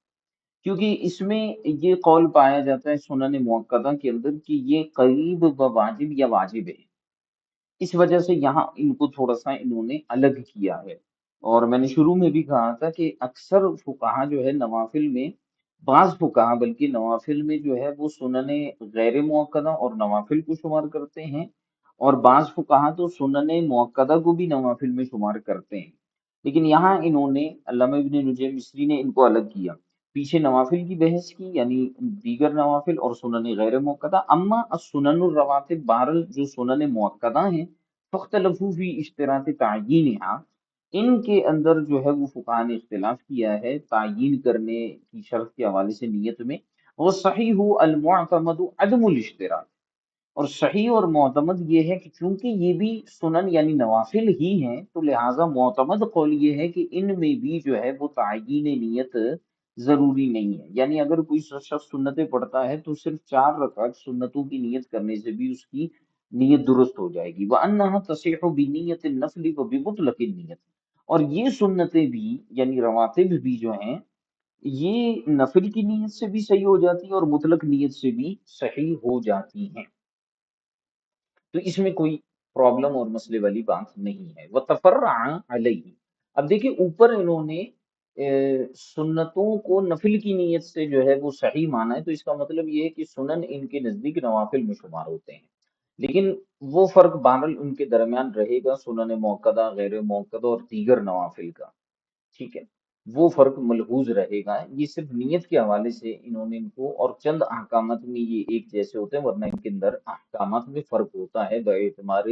کیونکہ اس میں یہ قول پایا جاتا ہے سنن موقدہ کے اندر کہ یہ قریب واجب یا واجب ہے، اس وجہ سے یہاں ان کو تھوڑا سا انہوں نے الگ کیا ہے۔ اور میں نے شروع میں بھی کہا تھا کہ اکثر فقہا جو ہے نوافل میں، بعض فقہا بلکہ نوافل میں جو ہے وہ سنن غیر موقدہ اور نوافل کو شمار کرتے ہیں، اور بعض فقہا تو سنن موقدہ کو بھی نوافل میں شمار کرتے ہیں، لیکن یہاں انہوں نے علامہ ابن نجیم مصری نے ان کو الگ کیا، پیچھے نوافل کی بحث کی یعنی دیگر نوافل اور سنن غیر موقدہ۔ اما السنن الرواتب، بہرحال جو سنن موقدہ ہیں، فاختلفوا فی اشتراط تعیینها، ان کے اندر جو ہے وہ فقہا نے اختلاف کیا ہے تعیین کرنے کی شرط کے حوالے سے نیت میں۔ والصحیح المعتمد عدم الاشتراط، اور صحیح اور معتمد یہ ہے کہ چونکہ یہ بھی سنن یعنی نوافل ہی ہیں، تو لہٰذا معتمد قول یہ ہے کہ ان میں بھی جو ہے وہ تعیین نیت ضروری نہیں ہے، یعنی اگر کوئی شخص سنتیں پڑھتا ہے تو صرف 4 رکعت سنتوں کی نیت کرنے سے بھی اس کی نیت درست ہو جائے گی۔ وَأَنَّهَا تَصِحُ بِنِيَّةِ النَّفْلِ وَبِمُطْلَقِ النِّيَّةِ، اور یہ سنتیں بھی یعنی رواتب بھی جو ہیں، یہ نفل کی نیت سے بھی صحیح ہو جاتی ہیں اور مطلق نیت سے بھی صحیح ہو جاتی ہیں، تو اس میں کوئی پرابلم اور مسئلے والی بات نہیں ہے۔ وَتَفَرَّعَ عَلَيْهِ، اب دیکھیں اوپر انہوں نے سنتوں کو نفل کی نیت سے جو ہے وہ صحیح مانا ہے، تو اس کا مطلب یہ ہے کہ سنن ان کے نزدیک نوافل میں شمار ہوتے ہیں، لیکن وہ فرق بہرحال ان کے درمیان رہے گا سنن موقدہ، غیر موقدہ اور دیگر نوافل کا، ٹھیک ہے، وہ فرق ملحوظ رہے گا۔ یہ صرف نیت کے حوالے سے انہوں نے ان کو، اور چند احکامات میں یہ ایک جیسے ہوتے ہیں، ورنہ ان کے اندر احکامات میں فرق ہوتا ہے باعتبار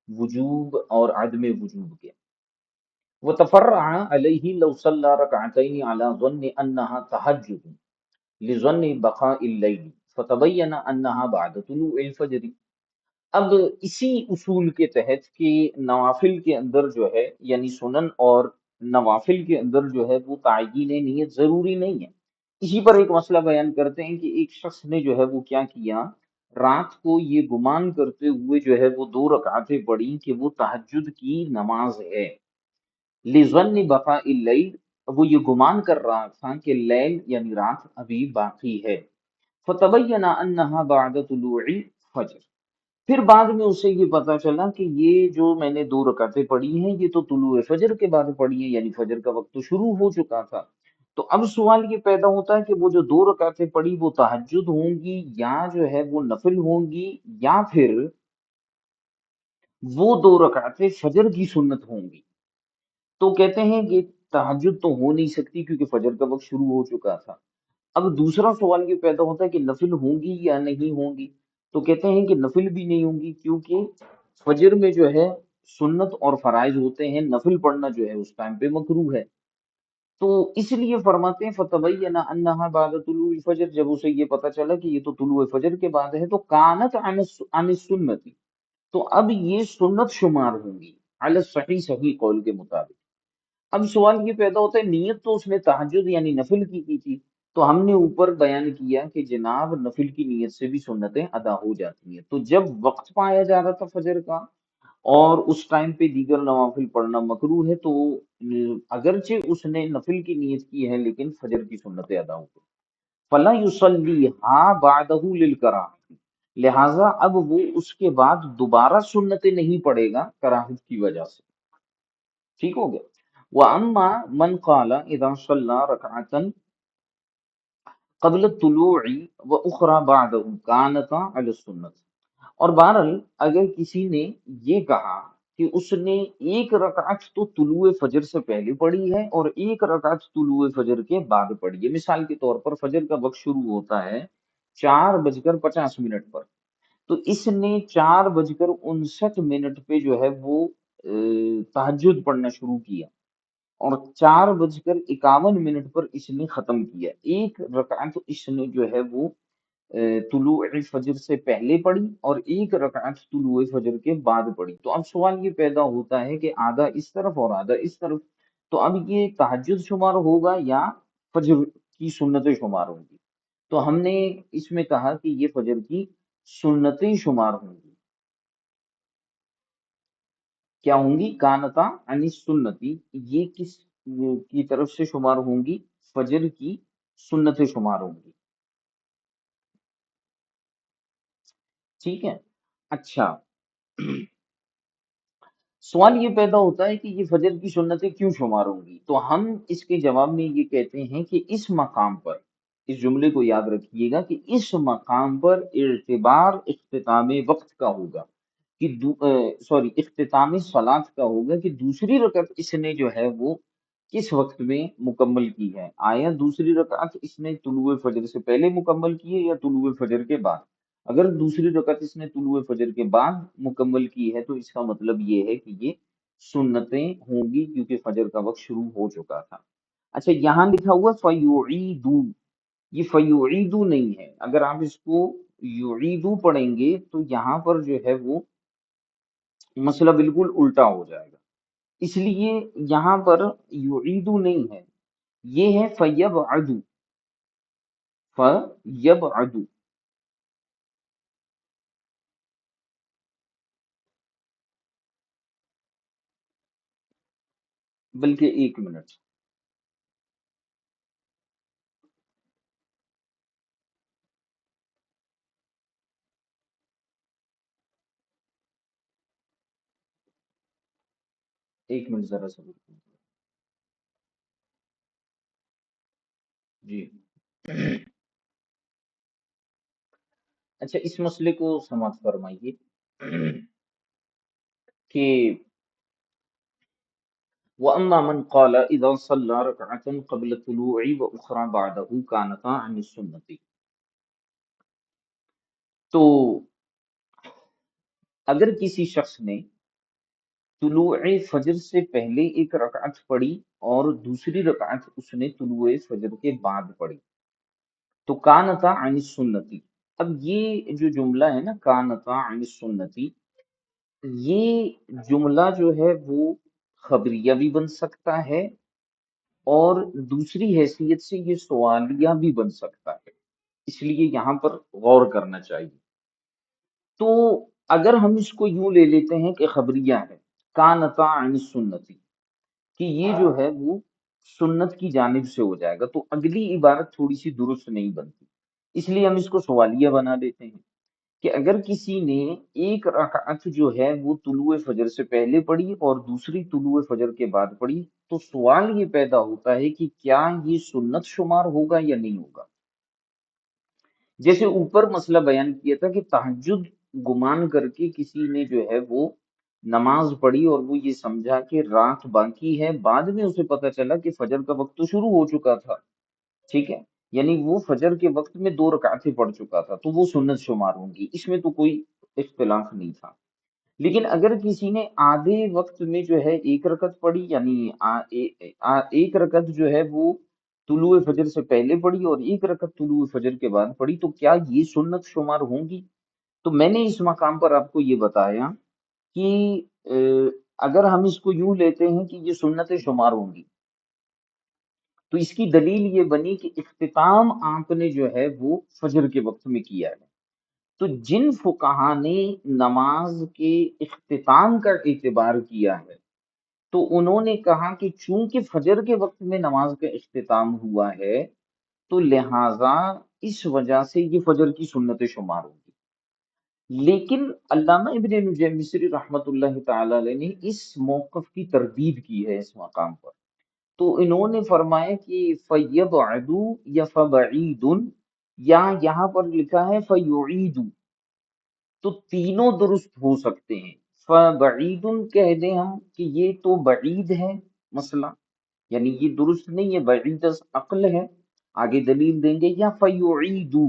وجوب اور عدم وجوب کے۔ وتفرع علیہ لو صلی رکعتین علی ظن انہا تہجد لظن بقاء اللیل فتبین انہا بعد طلوع الفجر۔ اب اسی اصول کے تحت کہ نوافل کے اندر جو ہے یعنی سنن اور نوافل کے اندر جو ہے وہ تعیین نیت ضروری نہیں ہے، اسی پر ایک مسئلہ بیان کرتے ہیں کہ ایک شخص نے جو ہے وہ کیا کیا، رات کو یہ گمان کرتے ہوئے جو ہے وہ 2 رکعتیں پڑھی کہ وہ تہجد کی نماز ہے، لِظَنِّ بَقَاءِ اللَّيْلِ، وہ یہ گمان کر رہا تھا کہ لیل یعنی رات ابھی باقی ہے، فَتَبَيَّنَ أَنَّهَا بَعْدَ طُلُوعِ الْفَجْرِ، پھر بعد میں اسے یہ پتا چلا کہ یہ جو میں نے 2 رکعتیں پڑھی ہیں یہ تو طلوع فجر کے بعد پڑھی ہیں، یعنی فجر کا وقت تو شروع ہو چکا تھا۔ تو اب سوال یہ پیدا ہوتا ہے کہ وہ جو 2 رکعتیں پڑھی وہ تہجد ہوں گی یا جو ہے وہ نفل ہوں گی، یا پھر وہ 2 رکعتیں فجر کی سنت ہوں گی۔ تو کہتے ہیں کہ تہجد تو ہو نہیں سکتی کیونکہ فجر کا وقت شروع ہو چکا تھا۔ اب دوسرا سوال یہ پیدا ہوتا ہے کہ نفل ہوں گی یا نہیں ہوں گی، تو کہتے ہیں کہ نفل بھی نہیں ہوں گی کیونکہ فجر میں جو ہے سنت اور فرائض ہوتے ہیں، نفل پڑھنا جو ہے اس ٹائم پہ مکروہ ہے۔ تو اس لیے فرماتے ہیں فتبین انہا بعد طلوع الفجر، جب اسے یہ پتا چلا کہ یہ تو طلوع فجر کے بعد ہے تو کانت عن السنتی، تو اب یہ سنت شمار ہوں گی، علی الصحیح صحیح قول کے مطابق۔ اب سوال یہ پیدا ہوتا ہے نیت تو اس نے تہجد یعنی نفل کی تھی، تو ہم نے اوپر بیان کیا کہ جناب نفل کی نیت سے بھی سنتیں ادا ہو جاتی ہیں، تو جب وقت پایا جا رہا تھا فجر کا اور اس ٹائم پہ دیگر نوافل پڑھنا مکروہ ہے تو اگرچہ اس نے نفل کی نیت کی ہے لیکن فجر کی سنتیں ادا ہو گئی۔ فلا یصلیھا بعدہ للکراہۃ، لہذا اب وہ اس کے بعد دوبارہ سنتیں نہیں پڑھے گا کراہت کی وجہ سے، ٹھیک ہو گیا۔ واما من قال اذا صلى ركعة قبل الطلوع واخرى بعده كانتا على السنة، اور بہرحال اگر کسی نے یہ کہا کہ اس نے ایک رکعت تو طلوع فجر سے پہلے پڑھی ہے اور ایک رکعت طلوع فجر کے بعد پڑھی ہے، مثال کے طور پر فجر کا وقت شروع ہوتا ہے 4:50 پر، تو اس نے 4:59 پہ جو ہے وہ تہجد پڑھنا شروع کیا اور 4:51 پر اس نے ختم کیا، ایک رکعت اس نے جو ہے وہ طلوع فجر سے پہلے پڑھی اور ایک رکعت طلوع فجر کے بعد پڑھی۔ تو اب سوال یہ پیدا ہوتا ہے کہ آدھا اس طرف اور آدھا اس طرف، تو اب یہ تہجد شمار ہوگا یا فجر کی سنتیں شمار ہوں گی؟ تو ہم نے اس میں کہا کہ یہ فجر کی سنتیں شمار ہوں گی، کیا ہوں گی؟ کانتا عن سنتی، یہ کس کی طرف سے شمار ہوں گی؟ فجر کی سنتیں شمار ہوں گی، ٹھیک ہے۔ اچھا، سوال یہ پیدا ہوتا ہے کہ یہ فجر کی سنتیں کیوں شمار ہوں گی؟ تو ہم اس کے جواب میں یہ کہتے ہیں کہ اس مقام پر، اس جملے کو یاد رکھیے گا کہ اس مقام پر اعتبار اختتام وقت کا ہوگا کہ سوری اختتام صلات کا ہوگا کہ دوسری رکعت اس نے جو ہے وہ کس وقت میں مکمل کی ہے، آیا دوسری رکعت اس نے طلوع فجر سے پہلے مکمل کی ہے یا طلوع فجر کے بعد؟ اگر دوسری رکعت اس نے طلوع فجر کے بعد مکمل کی ہے تو اس کا مطلب یہ ہے کہ یہ سنتیں ہوں گی کیونکہ فجر کا وقت شروع ہو چکا تھا۔ اچھا، یہاں لکھا ہوا فیعیدو، یہ فیعیدو نہیں ہے، اگر آپ اس کو یعیدو پڑھیں گے تو یہاں پر جو ہے وہ مسئلہ بالکل الٹا ہو جائے گا، اس لیے یہاں پر یعیدو نہیں ہے، یہ ہے فیبعدو، فیبعدو، بلکہ 1 منٹ، 1 منٹ ذرا سا جی۔ اچھا، اس مسئلے کو سماعت فرمائیے کہ وَأَمَّا مَنْ قَالَ إِذَا صَلَّى رَكْعَةً قَبْلَ الطُّلُوعِ وَأُخْرَى بَعْدَهُ كَانَتَا عَنِ السُّنَّةِ، تو اگر کسی شخص نے طلوع فجر سے پہلے ایک رکعت پڑھی اور دوسری رکعت اس نے طلوع فجر کے بعد پڑھی تو کانتا عن السنتی، اب یہ جو جملہ ہے نا کانتا عن السنتی، یہ جملہ جو ہے وہ خبریہ بھی بن سکتا ہے اور دوسری حیثیت سے یہ سوالیہ بھی بن سکتا ہے، اس لیے یہاں پر غور کرنا چاہیے۔ تو اگر ہم اس کو یوں لے لیتے ہیں کہ خبریہ ہے، کانتا عن سنتی، کہ یہ جو ہے وہ سنت کی جانب سے ہو جائے گا، تو اگلی عبارت تھوڑی سی درست نہیں بنتی، اس لیے ہم اس کو سوالیہ بنا دیتے ہیں کہ اگر کسی نے ایک رکعت جو ہے وہ طلوع فجر سے پہلے پڑھی اور دوسری طلوع فجر کے بعد پڑھی، تو سوال یہ پیدا ہوتا ہے کہ کیا یہ سنت شمار ہوگا یا نہیں ہوگا۔ جیسے اوپر مسئلہ بیان کیا تھا کہ تہجد گمان کر کے کسی نے جو ہے وہ نماز پڑھی اور وہ یہ سمجھا کہ رات باقی ہے، بعد میں اسے پتا چلا کہ فجر کا وقت تو شروع ہو چکا تھا، ٹھیک ہے، یعنی وہ فجر کے وقت میں 2 رکعتیں پڑھ چکا تھا، تو وہ سنت شمار ہوں گی، اس میں تو کوئی اختلاف نہیں تھا۔ لیکن اگر کسی نے آدھے وقت میں جو ہے 1 رکعت پڑھی، یعنی ایک رکعت جو ہے وہ طلوع فجر سے پہلے پڑھی اور 1 رکعت طلوع فجر کے بعد پڑھی، تو کیا یہ سنت شمار ہوں گی؟ تو میں نے اس مقام پر آپ کو یہ بتایا کہ اگر ہم اس کو یوں لیتے ہیں کہ یہ سنت شمار ہوں گی، تو اس کی دلیل یہ بنی کہ اختتام آپ نے جو ہے وہ فجر کے وقت میں کیا ہے۔ تو جن فقہا نے نماز کے اختتام کا اعتبار کیا ہے، تو انہوں نے کہا کہ چونکہ فجر کے وقت میں نماز کا اختتام ہوا ہے، تو لہٰذا اس وجہ سے یہ فجر کی سنت شمار ہوگی۔ لیکن علامہ ابن نجیم مصری رحمۃ اللہ تعالی علیہ نے اس موقف کی تردید کی ہے اس مقام پر، تو انہوں نے فرمایا کہ فَيَبْعَدُ یا فَبَعِيدٌ، یا یہاں پر لکھا ہے فَيُعِيدُ، تو تینوں درست ہو سکتے ہیں۔ فبعید کہہ دیں ہم کہ یہ تو بعید ہے مسئلہ، یعنی یہ درست نہیں ہے، بعید از عقل ہے، آگے دلیل دیں گے، یا فیعیدو،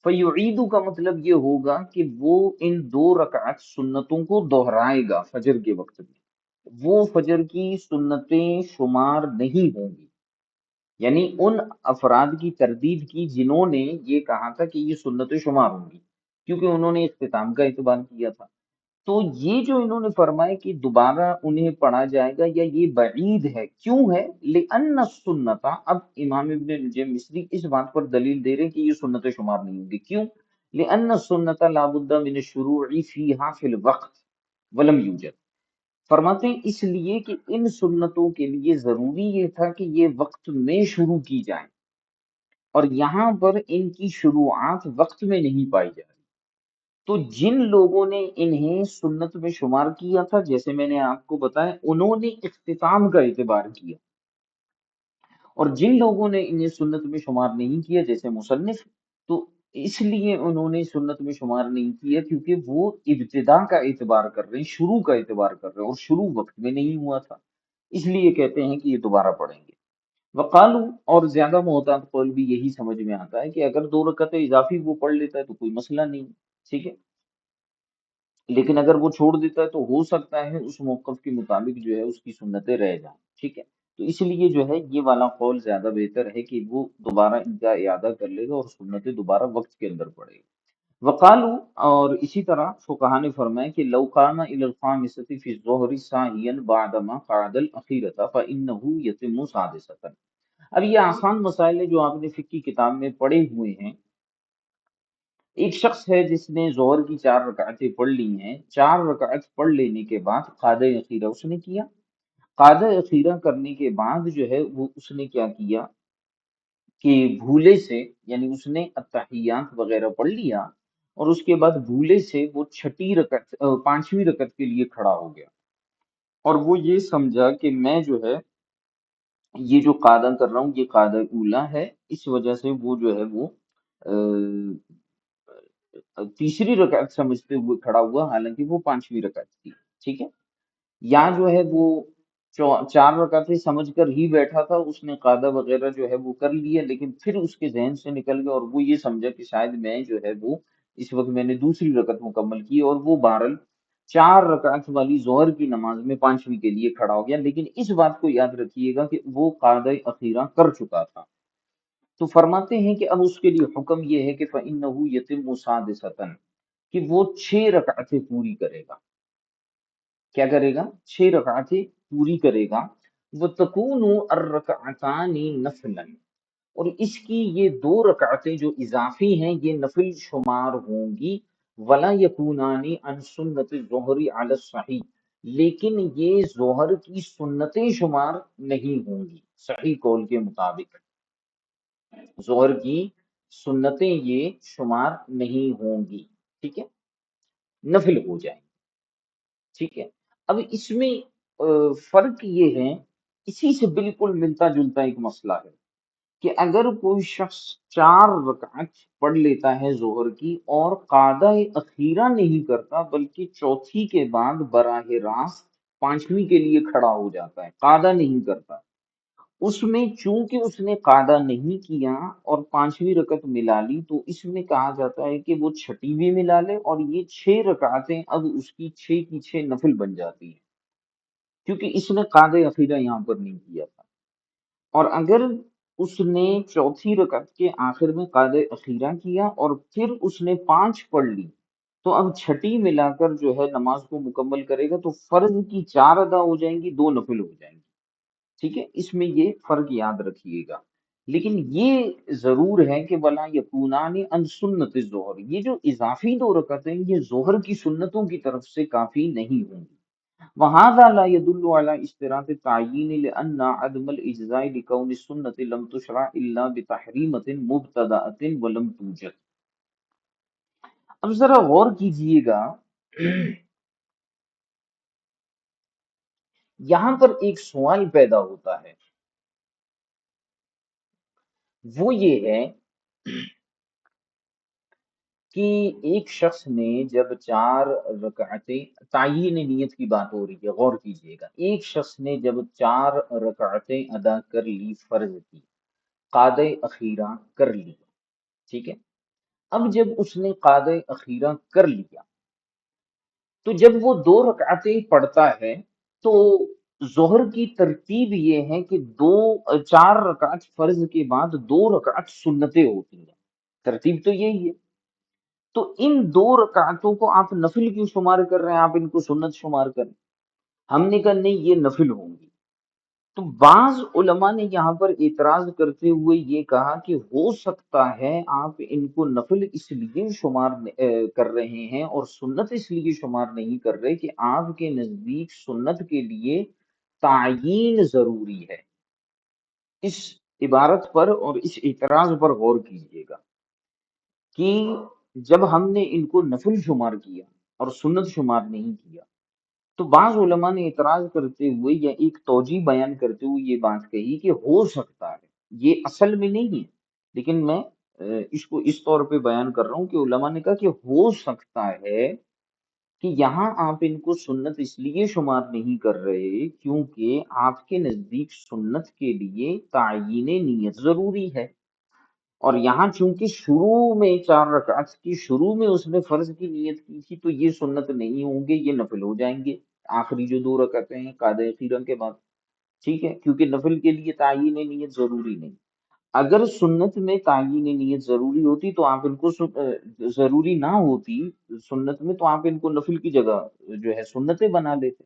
فیعیدو کا مطلب یہ ہوگا کہ وہ ان 2 رکعت سنتوں کو دہرائے گا فجر کے وقت میں، وہ فجر کی سنتیں شمار نہیں ہوں گی، یعنی ان افراد کی تردید کی جنہوں نے یہ کہا تھا کہ یہ سنت شمار ہوں گی، کیونکہ انہوں نے اختتام کا اعتبار کیا تھا۔ تو یہ جو انہوں نے فرمایا کہ دوبارہ انہیں پڑھا جائے گا یا یہ بعید ہے، کیوں ہے؟ لِأَنَّ السُّنَّةَ، اب امام ابن نجم مصری اس بات پر دلیل دے رہے ہیں کہ یہ سنت شمار نہیں ہوگی، کیوں؟ لِأَنَّ السُّنَّةَ لَا بُدَّ مِنَ الشُّرُوعِ فِيهَا فِي الْوَقْتِ وَلَمْ يُوجَدْ، فرماتے ہیں اس لیے کہ ان سنتوں کے لیے ضروری یہ تھا کہ یہ وقت میں شروع کی جائیں، اور یہاں پر ان کی شروعات وقت میں نہیں پائی جا رہی۔ تو جن لوگوں نے انہیں سنت میں شمار کیا تھا، جیسے میں نے آپ کو بتایا، انہوں نے اختتام کا اعتبار کیا، اور جن لوگوں نے انہیں سنت میں شمار نہیں کیا جیسے مصنف، تو اس لیے انہوں نے سنت میں شمار نہیں کیا کیونکہ وہ ابتدا کا اعتبار کر رہے ہیں، شروع کا اعتبار کر رہے ہیں، اور شروع وقت میں نہیں ہوا تھا، اس لیے کہتے ہیں کہ یہ دوبارہ پڑھیں گے۔ وقالو، اور زیادہ محتاط قول بھی یہی سمجھ میں آتا ہے کہ اگر 2 رکعتیں اضافی وہ پڑھ لیتا ہے تو کوئی مسئلہ نہیں، ٹھیک ہے، لیکن اگر وہ چھوڑ دیتا ہے تو ہو سکتا ہے اس موقف کے مطابق جو ہے اس کی سنتیں رہ جائیں، ٹھیک ہے، تو اس لیے جو ہے یہ والا قول زیادہ بہتر ہے کہ وہ دوبارہ ان کا اعادہ کر لے گا اور سنتیں دوبارہ وقت کے اندر پڑے گا۔ وقالو، اور اسی طرح فقہا نے فرمایا کہ لو کان الی الخامسۃ فی الظہر ساہیا بعد ما قعد الاخیرۃ فانہ یتم سادسۃ۔ اب یہ آسان مسائل ہے جو آپ نے فقہ کی کتاب میں پڑھے ہوئے ہیں۔ ایک شخص ہے جس نے ظہر کی 4 رکعتیں پڑھ لی ہیں، 4 رکعت پڑھ لینے کے بعد قعدہ اخیرہ اس نے کیا، قعدہ اخیرہ کرنے کے بعد جو ہے وہ اس نے کیا کیا کہ بھولے سے، یعنی اس نے التحیات وغیرہ پڑھ لیا، اور اس کے بعد بھولے سے وہ 5ویں رکعت کے لیے کھڑا ہو گیا، اور وہ یہ سمجھا کہ میں جو ہے یہ جو قاعدہ کر رہا ہوں یہ قاعدہ اولا ہے، اس وجہ سے وہ جو ہے وہ تیسری رکعت سمجھتے ہوئے کھڑا ہوا، حالانکہ وہ 5ویں رکعت تھی، ٹھیک ہے، یا جو ہے وہ 4 رکعتیں سمجھ کر ہی بیٹھا تھا، اس نے قاعدہ وغیرہ جو ہے وہ کر لیا، لیکن پھر اس کے ذہن سے نکل گیا اور وہ یہ سمجھا کہ شاید میں جو ہے وہ اس وقت میں نے دوسری رکعت مکمل کی، اور وہ بہرحال 4 رکعت والی ظہر کی نماز میں 5ویں کے لیے کھڑا ہو گیا، لیکن اس بات کو یاد رکھیے گا کہ وہ قاعدہ اخیرہ کر چکا تھا۔ تو فرماتے ہیں کہ اب اس کے لیے حکم یہ ہے کہ فَإِنَّهُ يَتِمُّ سَادِسَةً، کہ وہ 6 رکعتیں پوری کرے گا، کیا کرے گا؟ 6 رکعتیں پوری کرے گا۔ وَتَكُونُ الرَّكْعَتَانِ نَفْلًا، اور اس کی یہ 2 رکعتیں جو اضافی ہیں یہ نفل شمار ہوں گی۔ ولا یکونانی عن سنت الظہر علی الصحیح، لیکن یہ ظہر کی سنتیں شمار نہیں ہوں گی صحیح قول کے مطابق، ظہر کی سنتیں یہ شمار نہیں ہوں گی، ٹھیک ہے، نفل ہو جائیں، ٹھیک ہے۔ اب اس میں فرق یہ ہے، اسی سے بالکل ملتا جلتا ایک مسئلہ ہے کہ اگر کوئی شخص 4 رکعت پڑھ لیتا ہے ظہر کی اور قعدہ اخیرہ نہیں کرتا بلکہ چوتھی کے بعد براہ راست پانچویں کے لیے کھڑا ہو جاتا ہے، قعدہ نہیں کرتا، اس میں چونکہ اس نے قعدہ نہیں کیا اور پانچویں رکعت ملا لی، تو اس میں کہا جاتا ہے کہ وہ چھٹی بھی ملا لے، اور یہ 6 رکعتیں اب اس کی 6 کی 6 نفل بن جاتی ہیں، کیونکہ اس نے قعدہ اخیرہ یہاں پر نہیں کیا تھا۔ اور اگر اس نے چوتھی رکعت کے آخر میں قعدہ اخیرہ کیا اور پھر اس نے 5 پڑھ لی، تو اب چھٹی ملا کر جو ہے نماز کو مکمل کرے گا، تو فرض کی 4 ادا ہو جائیں گی، 2 نفل ہو جائیں گی، ٹھیک ہے، اس میں یہ فرق یاد رکھیے گا۔ لیکن یہ ضرور ہے کہ ولا یکونان عن سنت الظہر، یہ جو اضافی 2 رکعتیں یہ ظہر کی سنتوں کی طرف سے کافی نہیں ہوں گی۔ وهذا لا يدل على اشتراط التعيين لأن عدم الإجزاء لكون السنة لم تشرع إلا بتحريمة مبتدأة ولم توجد۔ اب ذرا غور کیجئے گا، یہاں پر ایک سوال پیدا ہوتا ہے، وہ یہ ہے کہ ایک شخص نے جب 4 رکعتیں، تعیین نیت کی بات ہو رہی ہے، غور کیجئے گا، ایک شخص نے جب 4 رکعتیں ادا کر لی فرض کی، قعدہ اخیرہ کر لی، ٹھیک ہے، اب جب اس نے قعدہ اخیرہ کر لیا تو جب وہ 2 رکعتیں پڑھتا ہے تو ظہر کی ترتیب یہ ہے کہ 4 رکعت فرض کے بعد 2 رکعت سنتیں ہوتی ہیں، ترتیب تو یہی ہے۔ تو ان 2 رکعتوں کو آپ نفل کیوں شمار کر رہے ہیں، آپ ان کو سنت شمار کریں؟ ہم نے کہا نہیں، یہ نفل ہوں گی۔ تو بعض علماء نے یہاں پر اعتراض کرتے ہوئے یہ کہا کہ ہو سکتا ہے آپ ان کو نفل اس لیے شمار کر رہے ہیں اور سنت اس لیے شمار نہیں کر رہے کہ آپ کے نزدیک سنت کے لیے تعیین ضروری ہے۔ اس عبارت پر اور اس اعتراض پر غور کیجیے گا کہ جب ہم نے ان کو نفل شمار کیا اور سنت شمار نہیں کیا، تو بعض علماء نے اعتراض کرتے ہوئے یا ایک توجیہ بیان کرتے ہوئے یہ بات کہی کہ ہو سکتا ہے، یہ اصل میں نہیں ہے، لیکن میں اس کو اس طور پہ بیان کر رہا ہوں کہ علماء نے کہا کہ ہو سکتا ہے کہ یہاں آپ ان کو سنت اس لیے شمار نہیں کر رہے کیونکہ آپ کے نزدیک سنت کے لیے تعیین نیت ضروری ہے، اور یہاں چونکہ شروع میں 4 رکعت کی شروع میں اس نے فرض کی نیت کی تھی، تو یہ سنت نہیں ہوں گے، یہ نفل ہو جائیں گے، آخری جو 2 رکعتیں ہیں قعدہ اخیرہ کے بعد، ٹھیک ہے، کیونکہ نفل کے لیے تعیین نیت ضروری نہیں۔ اگر سنت میں تعیین نیت ضروری ہوتی تو آپ ان کو ضروری نہ ہوتی سنت میں، تو آپ ان کو نفل کی جگہ جو ہے سنتیں بنا لیتے،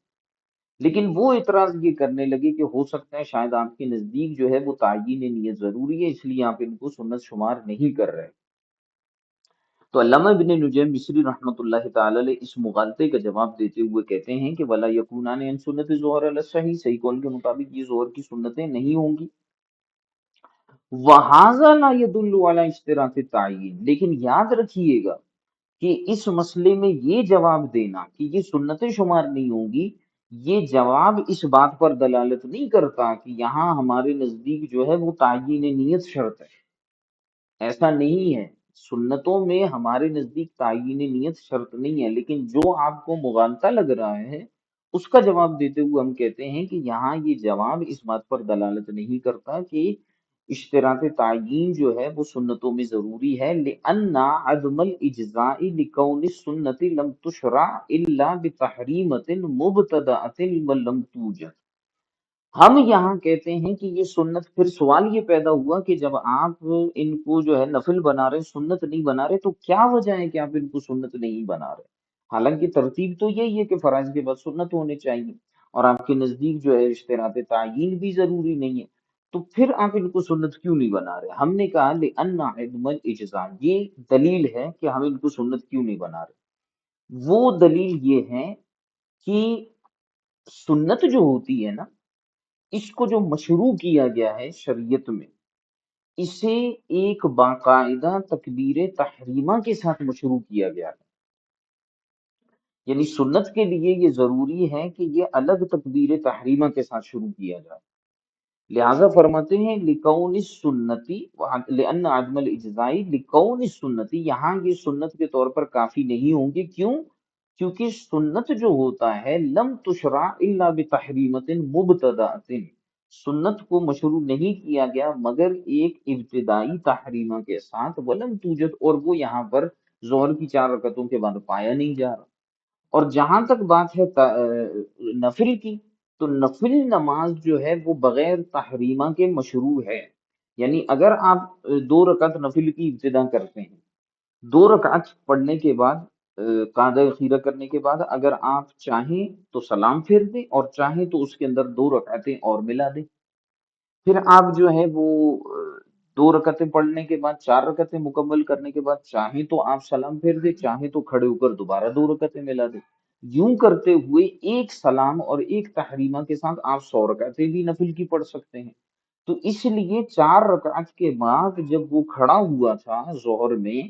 لیکن وہ اعتراض یہ کرنے لگے کہ ہو سکتا ہے شاید آپ کے نزدیک جو ہے وہ تعیین نیت ضروری ہے، اس لیے آپ ان کو سنت شمار نہیں کر رہے۔ تو علامہ ابن نجیم مصری رحمۃ اللہ تعالی علیہ اس مغالطے کا جواب دیتے ہوئے کہتے ہیں کہ ولا یکونان ان سنت ظہر علی صحیح، صحیح قول کے مطابق یہ ظہر کی سنتیں نہیں ہوں گی۔ وہذا لا يدل علی اشتراط التعیین، لیکن یاد رکھیے گا کہ اس مسئلے میں یہ جواب دینا کہ یہ سنتیں شمار نہیں ہوں گی، یہ جواب اس بات پر دلالت نہیں کرتا کہ یہاں ہمارے نزدیک جو ہے وہ تعیین نیت شرط ہے، ایسا نہیں ہے، سنتوں میں ہمارے نزدیک تعیین نیت شرط نہیں ہے، لیکن جو آپ کو مغالطہ لگ رہا ہے اس کا جواب دیتے ہوئے ہم کہتے ہیں کہ یہاں یہ جواب اس بات پر دلالت نہیں کرتا کہ اشتراط تعیین جو ہے وہ سنتوں میں ضروری ہے، لأن عدم الاجزاء لکون السنت لم تشرع الا بتحریمت مبتدأت ولم توجد۔ ہم یہاں کہتے ہیں کہ یہ سنت، پھر سوال یہ پیدا ہوا کہ جب آپ ان کو جو ہے نفل بنا رہے سنت نہیں بنا رہے، تو کیا وجہ ہے کہ آپ ان کو سنت نہیں بنا رہے؟ حالانکہ ترتیب تو یہی ہے کہ فرائض کے بعد سنت ہونے چاہیے، اور آپ کے نزدیک جو ہے اشتراط تعیین بھی ضروری نہیں ہے، تو پھر آپ ان کو سنت کیوں نہیں بنا رہے؟ ہم نے کہا لأن عدم الاجزاء، یہ دلیل ہے کہ ہم ان کو سنت کیوں نہیں بنا رہے۔ وہ دلیل یہ ہے کہ سنت جو ہوتی ہے نا، اس کو جو مشروع کیا گیا ہے شریعت میں، اسے ایک باقاعدہ تکبیر تحریمہ کے ساتھ مشروع کیا گیا ہے. یعنی سنت کے لیے یہ ضروری ہے کہ یہ الگ تکبیر تحریمہ کے ساتھ شروع کیا جائے. لہذا فرماتے ہیں لکون السنتی لأن عدم الاجزائی لکون السنتی، یہاں یہ سنت کے طور پر کافی نہیں ہوں گے. کیوں؟ کیونکہ سنت جو ہوتا ہے لم تشرع الا بتحریمت مبتدأت، سنت کو مشروع نہیں کیا گیا مگر ایک ابتدائی تحریمہ کے ساتھ، ولم توجد، اور وہ یہاں پر ظہر کی 4 رکعتوں کے بعد پایا نہیں جا رہا. اور جہاں تک بات ہے نفل کی، تو نفل نماز جو ہے وہ بغیر تحریمہ کے مشروع ہے. یعنی اگر آپ 2 رکعت نفل کی ابتدا کرتے ہیں، 2 رکعت پڑھنے کے بعد قعدہ خیرہ کرنے کے بعد اگر آپ چاہیں تو سلام پھیر دیں، اور چاہیں تو اس کے اندر 2 رکعتیں اور ملا دیں. پھر آپ جو ہے وہ 2 رکعتیں پڑھنے کے بعد 4 رکعتیں مکمل کرنے کے بعد چاہیں تو آپ سلام پھیر دیں، چاہیں تو کھڑے ہو کر دوبارہ 2 رکعتیں ملا دیں. یوں کرتے ہوئے ایک سلام اور ایک تحریمہ کے ساتھ آپ 100 رکعتیں بھی نفل کی پڑھ سکتے ہیں. تو اس لیے 4 رکعت کے بعد جب وہ کھڑا ہوا تھا ظہر میں،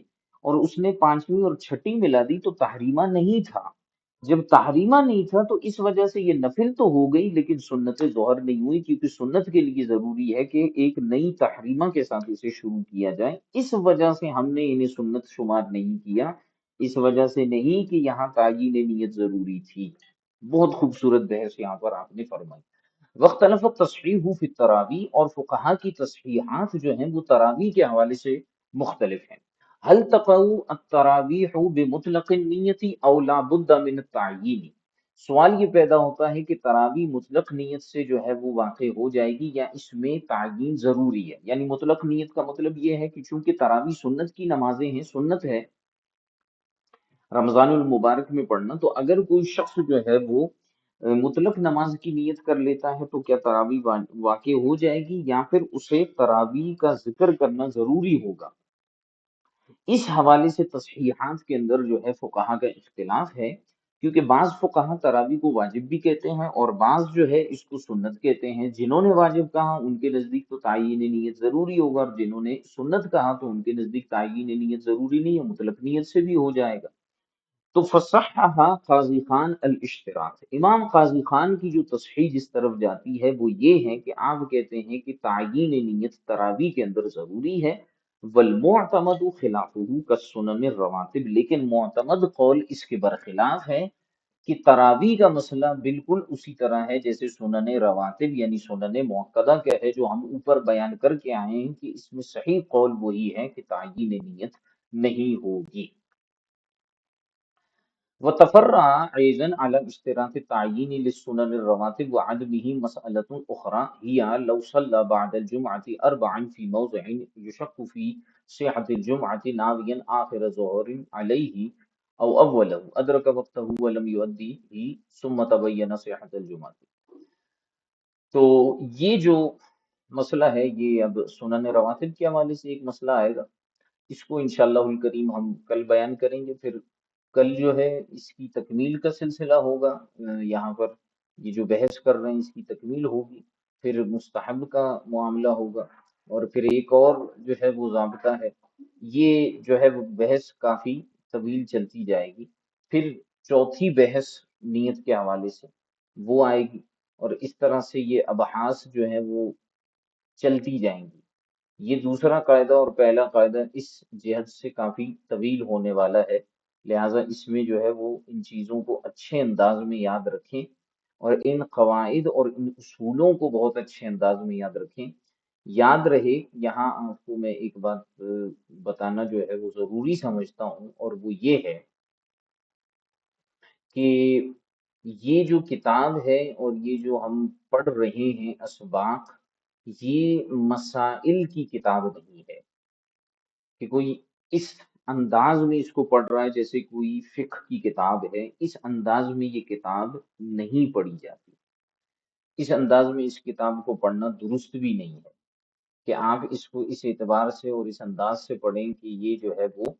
اور اس نے 5ویں اور 6ٹھی ملا دی، تو تحریمہ نہیں تھا. جب تحریمہ نہیں تھا تو اس وجہ سے یہ نفل تو ہو گئی لیکن سنت ظہر نہیں ہوئی، کیونکہ سنت کے لیے ضروری ہے کہ ایک نئی تحریمہ کے ساتھ اسے شروع کیا جائے. اس وجہ سے ہم نے انہیں سنت شمار نہیں کیا، اس وجہ سے نہیں کہ یہاں تعیین نیت ضروری تھی. بہت خوبصورت بحث یہاں پر آپ نے فرمائی. وختلف التصحیح فی التراویح، اور فقہا کی تصحیحات جو ہیں وہ تراویح کے حوالے سے مختلف ہیں. هل تقع التراویح بمطلق النیت او لا بد من التعیین، سوال یہ پیدا ہوتا ہے کہ تراویح مطلق نیت سے جو ہے وہ واقع ہو جائے گی یا اس میں تعیین ضروری ہے. یعنی مطلق نیت کا مطلب یہ ہے کہ چونکہ تراویح سنت کی نمازیں ہیں، سنت ہے رمضان المبارک میں پڑھنا، تو اگر کوئی شخص جو ہے وہ مطلق نماز کی نیت کر لیتا ہے تو کیا تراویح واقع ہو جائے گی یا پھر اسے تراویح کا ذکر کرنا ضروری ہوگا؟ اس حوالے سے تصحیحات کے اندر جو ہے فقہا کا اختلاف ہے، کیونکہ بعض فقہا تراویح کو واجب بھی کہتے ہیں اور بعض جو ہے اس کو سنت کہتے ہیں. جنہوں نے واجب کہا ان کے نزدیک تو تعیین نیت ضروری ہوگا، اور جنہوں نے سنت کہا تو ان کے نزدیک تعیین نیت ضروری نہیں ہے، مطلق نیت سے بھی ہو جائے گا. تو فصححہ قاضی خان الاشتراک، امام قاضی خان کی جو تصحیح جس طرف جاتی ہے وہ یہ ہے کہ آپ کہتے ہیں کہ تعیین نیت تراویح کے اندر ضروری ہے. والمعتمد خلافہ کالسنن الرواتب، لیکن معتمد قول اس کے برخلاف ہے کہ تراویح کا مسئلہ بالکل اسی طرح ہے جیسے سنن رواتب یعنی سنن موقدہ کا ہے، جو ہم اوپر بیان کر کے آئے ہیں کہ اس میں صحیح قول وہی ہے کہ تعیین نیت نہیں ہوگی. وتفرع أيضا على اشتراط التعيين للسنن الرواتب وعدمه مسألة أخرى، هي لو صلى بعد الجمعة 4 في موضع يشك في صحة الجمعة ناويا آخر ظهر عليه أو أوله أدرك وقته ولم يؤديه ثم تبين صحة الجمعة. تو یہ جو مسئلہ ہے یہ اب سنن رواتب کے حوالے سے ایک مسئلہ آئے گا، اس کو انشاءاللہ الکریم ہم کل بیان کریں گے. پھر کل جو ہے اس کی تکمیل کا سلسلہ ہوگا. یہاں پر یہ جو بحث کر رہے ہیں اس کی تکمیل ہوگی، پھر مستحب کا معاملہ ہوگا، اور پھر ایک اور جو ہے وہ ضابطہ ہے. یہ جو ہے وہ بحث کافی طویل چلتی جائے گی. پھر چوتھی بحث نیت کے حوالے سے وہ آئے گی، اور اس طرح سے یہ ابحاث جو ہیں وہ چلتی جائیں گی. یہ دوسرا قاعدہ اور پہلا قاعدہ اس جہت سے کافی طویل ہونے والا ہے، لہٰذا اس میں جو ہے وہ ان چیزوں کو اچھے انداز میں یاد رکھیں، اور ان قواعد اور ان اصولوں کو بہت اچھے انداز میں یاد رکھیں. یاد رہے، یہاں آپ کو میں ایک بات بتانا جو ہے وہ ضروری سمجھتا ہوں، اور وہ یہ ہے کہ یہ جو کتاب ہے اور یہ جو ہم پڑھ رہے ہیں اسباق، یہ مسائل کی کتاب نہیں ہے کہ کوئی اس انداز میں اس کو پڑھ رہا ہے جیسے کوئی فقہ کی کتاب ہے. اس انداز میں یہ کتاب نہیں پڑھی جاتی، اس انداز میں اس کتاب کو پڑھنا درست بھی نہیں ہے کہ آپ اس کو اس اعتبار سے اور اس انداز سے پڑھیں کہ یہ جو ہے وہ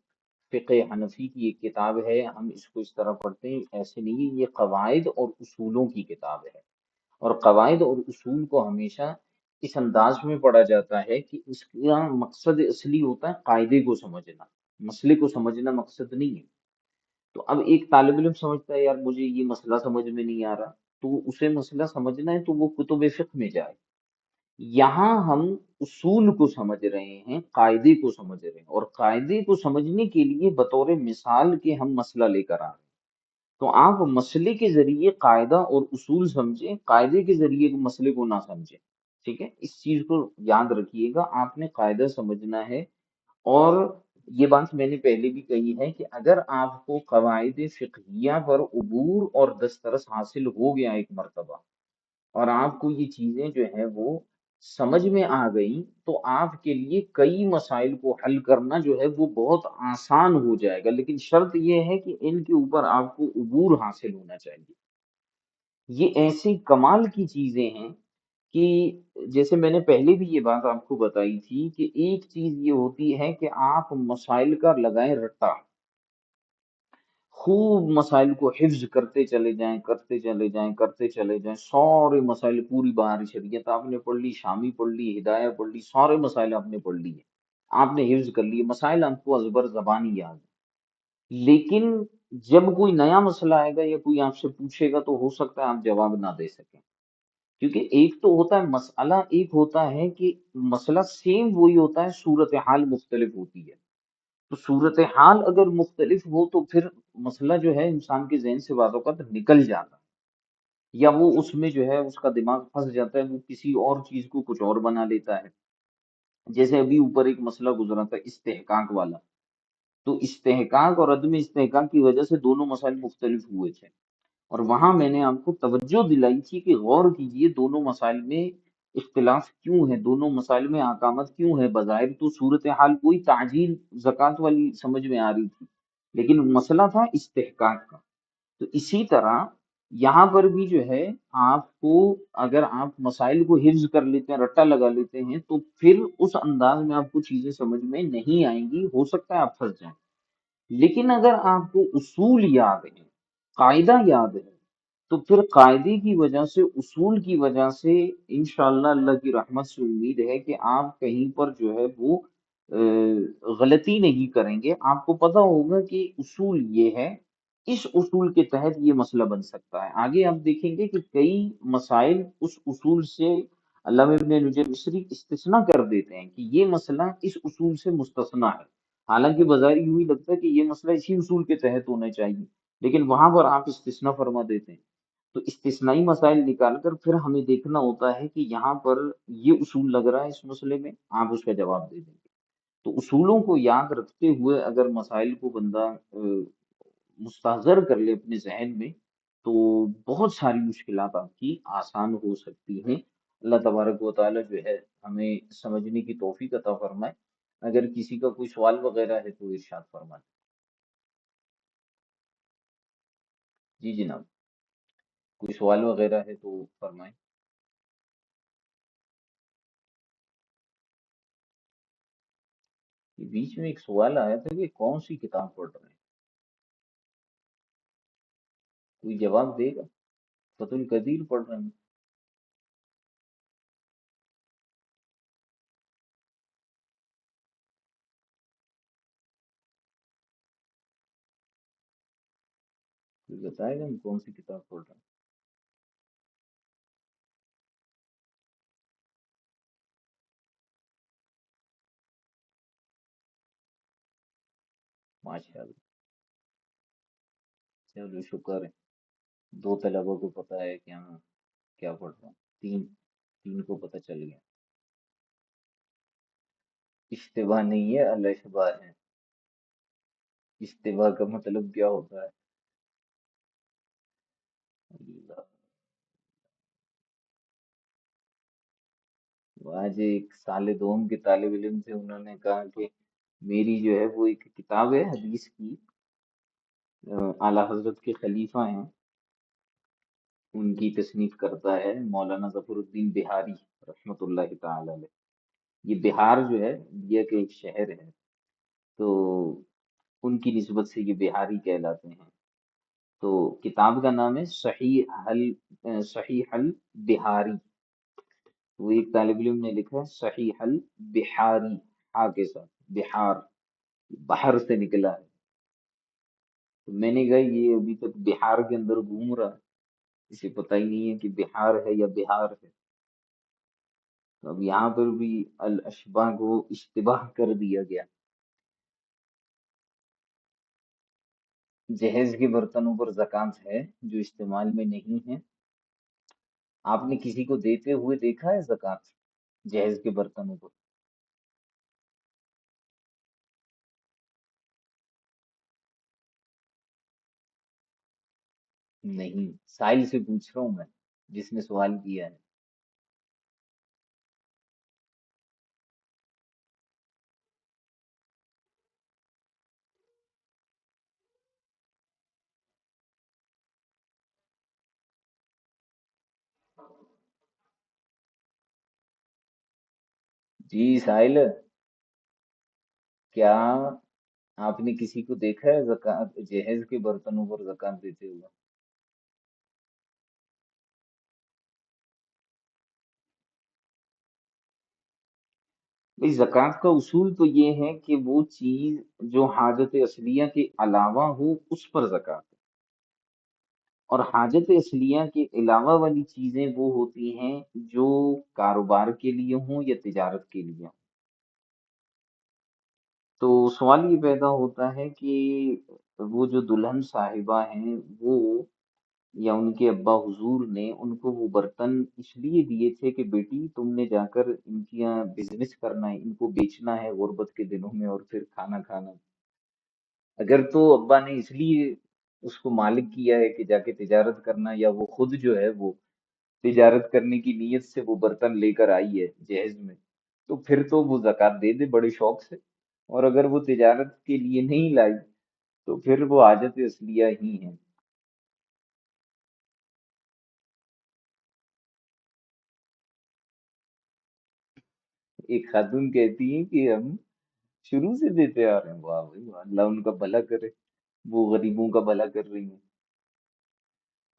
فقہ حنفی کی ایک کتاب ہے، ہم اس کو اس طرح پڑھتے ہیں، ایسے نہیں، یہ قواعد اور اصولوں کی کتاب ہے۔ اور قواعد اور اصول کو ہمیشہ اس انداز میں پڑھا جاتا ہے کہ اس کا مقصد اصلی ہوتا ہے قاعدے کو سمجھنا، مسئلے کو سمجھنا مقصد نہیں ہے۔ تو اب ایک طالب علم سمجھتا ہے یار مجھے یہ مسئلہ سمجھ میں نہیں آ رہا، تو اسے مسئلہ سمجھنا ہے تو وہ کتب فقہ میں جائے۔ یہاں ہم اصول کو سمجھ رہے ہیں، قاعدے کو سمجھ رہے ہیں، اور قاعدے کو سمجھنے کے لیے بطور مثال کے ہم مسئلہ لے کر آ رہے ہیں۔ تو آپ مسئلے کے ذریعے قاعدہ اور اصول سمجھیں، قاعدے کے ذریعے مسئلے کو نہ سمجھیں۔ ٹھیک ہے، اس چیز کو یاد رکھیے گا، آپ نے قاعدہ سمجھنا ہے۔ اور یہ بات میں نے پہلے بھی کہی ہے کہ اگر آپ کو قواعد فقہیہ پر عبور اور دسترس حاصل ہو گیا ایک مرتبہ، اور آپ کو یہ چیزیں جو ہیں وہ سمجھ میں آ گئی، تو آپ کے لیے کئی مسائل کو حل کرنا جو ہے وہ بہت آسان ہو جائے گا، لیکن شرط یہ ہے کہ ان کے اوپر آپ کو عبور حاصل ہونا چاہیے۔ یہ ایسی کمال کی چیزیں ہیں کہ جیسے میں نے پہلے بھی یہ بات آپ کو بتائی تھی کہ ایک چیز یہ ہوتی ہے کہ آپ مسائل کا لگائیں رٹا، خوب مسائل کو حفظ کرتے چلے جائیں، کرتے چلے جائیں، کرتے چلے جائیں، سارے مسائل، پوری بہاری شریعت آپ نے پڑھ لی، شامی پڑھ لی، ہدایہ پڑھ لی، سارے مسائل آپ نے پڑھ لیے، آپ نے حفظ کر لیے مسائل، آپ کو ازبر زبانی یاد ہے۔ لیکن جب کوئی نیا مسئلہ آئے گا یا کوئی آپ سے پوچھے گا تو ہو سکتا ہے آپ جواب نہ دے سکیں، کیونکہ ایک تو ہوتا ہے مسئلہ، ایک ہوتا ہے کہ مسئلہ سیم وہی ہوتا ہے، صورتحال مختلف ہوتی ہے۔ تو صورتحال اگر مختلف ہو تو پھر مسئلہ جو ہے انسان کے ذہن سے بعض اوقات نکل جاتا ہے، یا وہ اس میں جو ہے اس کا دماغ پھنس جاتا ہے، وہ کسی اور چیز کو کچھ اور بنا لیتا ہے۔ جیسے ابھی اوپر ایک مسئلہ گزرا تھا استحقاق والا، تو استحقاق اور عدم استحقاق کی وجہ سے دونوں مسائل مختلف ہوئے تھے، اور وہاں میں نے آپ کو توجہ دلائی تھی کہ غور کیجئے دونوں مسائل میں اختلاف کیوں ہے، دونوں مسائل میں احکامات کیوں ہے۔ بظاہر تو صورتحال کوئی تعجیل زکوٰۃ والی سمجھ میں آ رہی تھی، لیکن مسئلہ تھا استحقاق کا۔ تو اسی طرح یہاں پر بھی جو ہے آپ کو، اگر آپ مسائل کو حفظ کر لیتے ہیں، رٹا لگا لیتے ہیں، تو پھر اس انداز میں آپ کو چیزیں سمجھ میں نہیں آئیں گی، ہو سکتا ہے آپ پھنس جائیں۔ لیکن اگر آپ کو اصول یاد ہے، قاعدہ یاد ہے، تو پھر قاعدے کی وجہ سے، اصول کی وجہ سے انشاءاللہ اللہ کی رحمت سے امید ہے کہ آپ کہیں پر جو ہے وہ غلطی نہیں کریں گے۔ آپ کو پتہ ہوگا کہ اصول یہ ہے، اس اصول کے تحت یہ مسئلہ بن سکتا ہے۔ آگے آپ دیکھیں گے کہ کئی مسائل اس اصول سے علامہ ابن نجم مصری استثناء کر دیتے ہیں کہ یہ مسئلہ اس اصول سے مستثنیٰ ہے، حالانکہ بظاہر یوں ہی لگتا ہے کہ یہ مسئلہ اسی اصول کے تحت ہونا چاہیے، لیکن وہاں پر آپ استثناء فرما دیتے ہیں۔ تو استثنائی مسائل نکال کر پھر ہمیں دیکھنا ہوتا ہے کہ یہاں پر یہ اصول لگ رہا ہے اس مسئلے میں، آپ اس کا جواب دے دیں گے۔ تو اصولوں کو یاد رکھتے ہوئے اگر مسائل کو بندہ مستحضر کر لے اپنے ذہن میں، تو بہت ساری مشکلات آپ کی آسان ہو سکتی ہیں۔ اللہ تبارک و تعالیٰ جو ہے ہمیں سمجھنے کی توفیق عطا فرمائے۔ اگر کسی کا کوئی سوال وغیرہ ہے تو ارشاد فرمائیں۔ جی جناب، کوئی سوال وغیرہ ہے تو فرمائیں۔ یہ بیچ میں ایک سوال آیا تھا کہ کون سی کتاب پڑھ رہے ہیں، کوئی جواب دے گا؟ فتح القدیر پڑھ رہے ہیں؟ کوئی بتائے گا ہم کون سی کتاب پڑھ رہے ہیں؟ ماشاء اللہ، چلو شکر ہے، دو طلبہ کو پتہ ہے کہ ہم کیا پڑھ رہے ہیں، تین تین کو پتہ چل گیا۔ اشتباہ نہیں ہے، الاشباہ ہے۔ اشتباہ کا مطلب کیا ہوتا ہے؟ اللہ، آج ایک سال دوم کے طالب علم سے انہوں نے کہا کہ میری جو ہے وہ ایک کتاب ہے حدیث کی، اعلیٰ حضرت کے خلیفہ ہیں، ان کی تصنیف کرتا ہے مولانا ظفر الدین بہاری رحمۃ اللہ تعالی علیہ۔ یہ بہار جو ہے انڈیا کے ایک شہر ہے، تو ان کی نسبت سے یہ بہاری کہلاتے ہیں۔ تو کتاب کا نام ہے صحیح البہاری۔ وہ ایک طالب علم نے لکھا ہے صحیح البحاری، ہا کے ساتھ، بہار، بحر سے نکلا ہے۔ تو میں نے کہا یہ ابھی تک بہار کے اندر گھوم رہا ہے، اسے پتہ ہی نہیں ہے کہ بہار ہے یا بہار ہے۔ تو اب یہاں پر بھی الاشباہ کو اشتباہ کر دیا گیا۔ جہیز کے برتنوں پر زکوٰۃ ہے جو استعمال میں نہیں ہے۔ آپ نے کسی کو دیتے ہوئے دیکھا ہے زکوٰۃ جہیز کے برتنوں پر؟ نہیں، سائل سے پوچھ رہا ہوں میں، جس نے سوال کیا ہے۔ جی سائل، کیا آپ نے کسی کو دیکھا ہے زکوٰۃ جہیز کے برتنوں پر زکوٰۃ دیتے ہوئے؟ بھئی زکوٰۃ کا اصول تو یہ ہے کہ وہ چیز جو حاجت اصلیہ کے علاوہ ہو اس پر زکوٰۃ ہے، اور حاجت اصلیہ کے علاوہ والی چیزیں وہ ہوتی ہیں جو کاروبار کے لیے ہوں یا تجارت کے لیے ہوں۔ تو سوال یہ پیدا ہوتا ہے کہ وہ جو دلہن صاحبہ ہیں وہ یا ان کے ابا حضور نے ان کو وہ برتن اس لیے دیے تھے کہ بیٹی تم نے جا کر ان کی یہاں بزنس کرنا ہے، ان کو بیچنا ہے غربت کے دنوں میں اور پھر کھانا کھانا۔ اگر تو ابا نے اس لیے اس کو مالک کیا ہے کہ جا کے تجارت کرنا، یا وہ خود جو ہے وہ تجارت کرنے کی نیت سے وہ برتن لے کر آئی ہے جہیز میں، تو پھر تو وہ زکوٰۃ دے دے بڑے شوق سے۔ اور اگر وہ تجارت کے لیے نہیں لائی تو پھر وہ حاجت اصلیہ ہی ہیں۔ ایک خاتون کہتی ہیں کہ ہم شروع سے دیتے آ رہے ہیں۔ واہ بھائی واہ، اللہ ان کا بھلا کرے، وہ غریبوں کا بھلا کر رہی ہیں،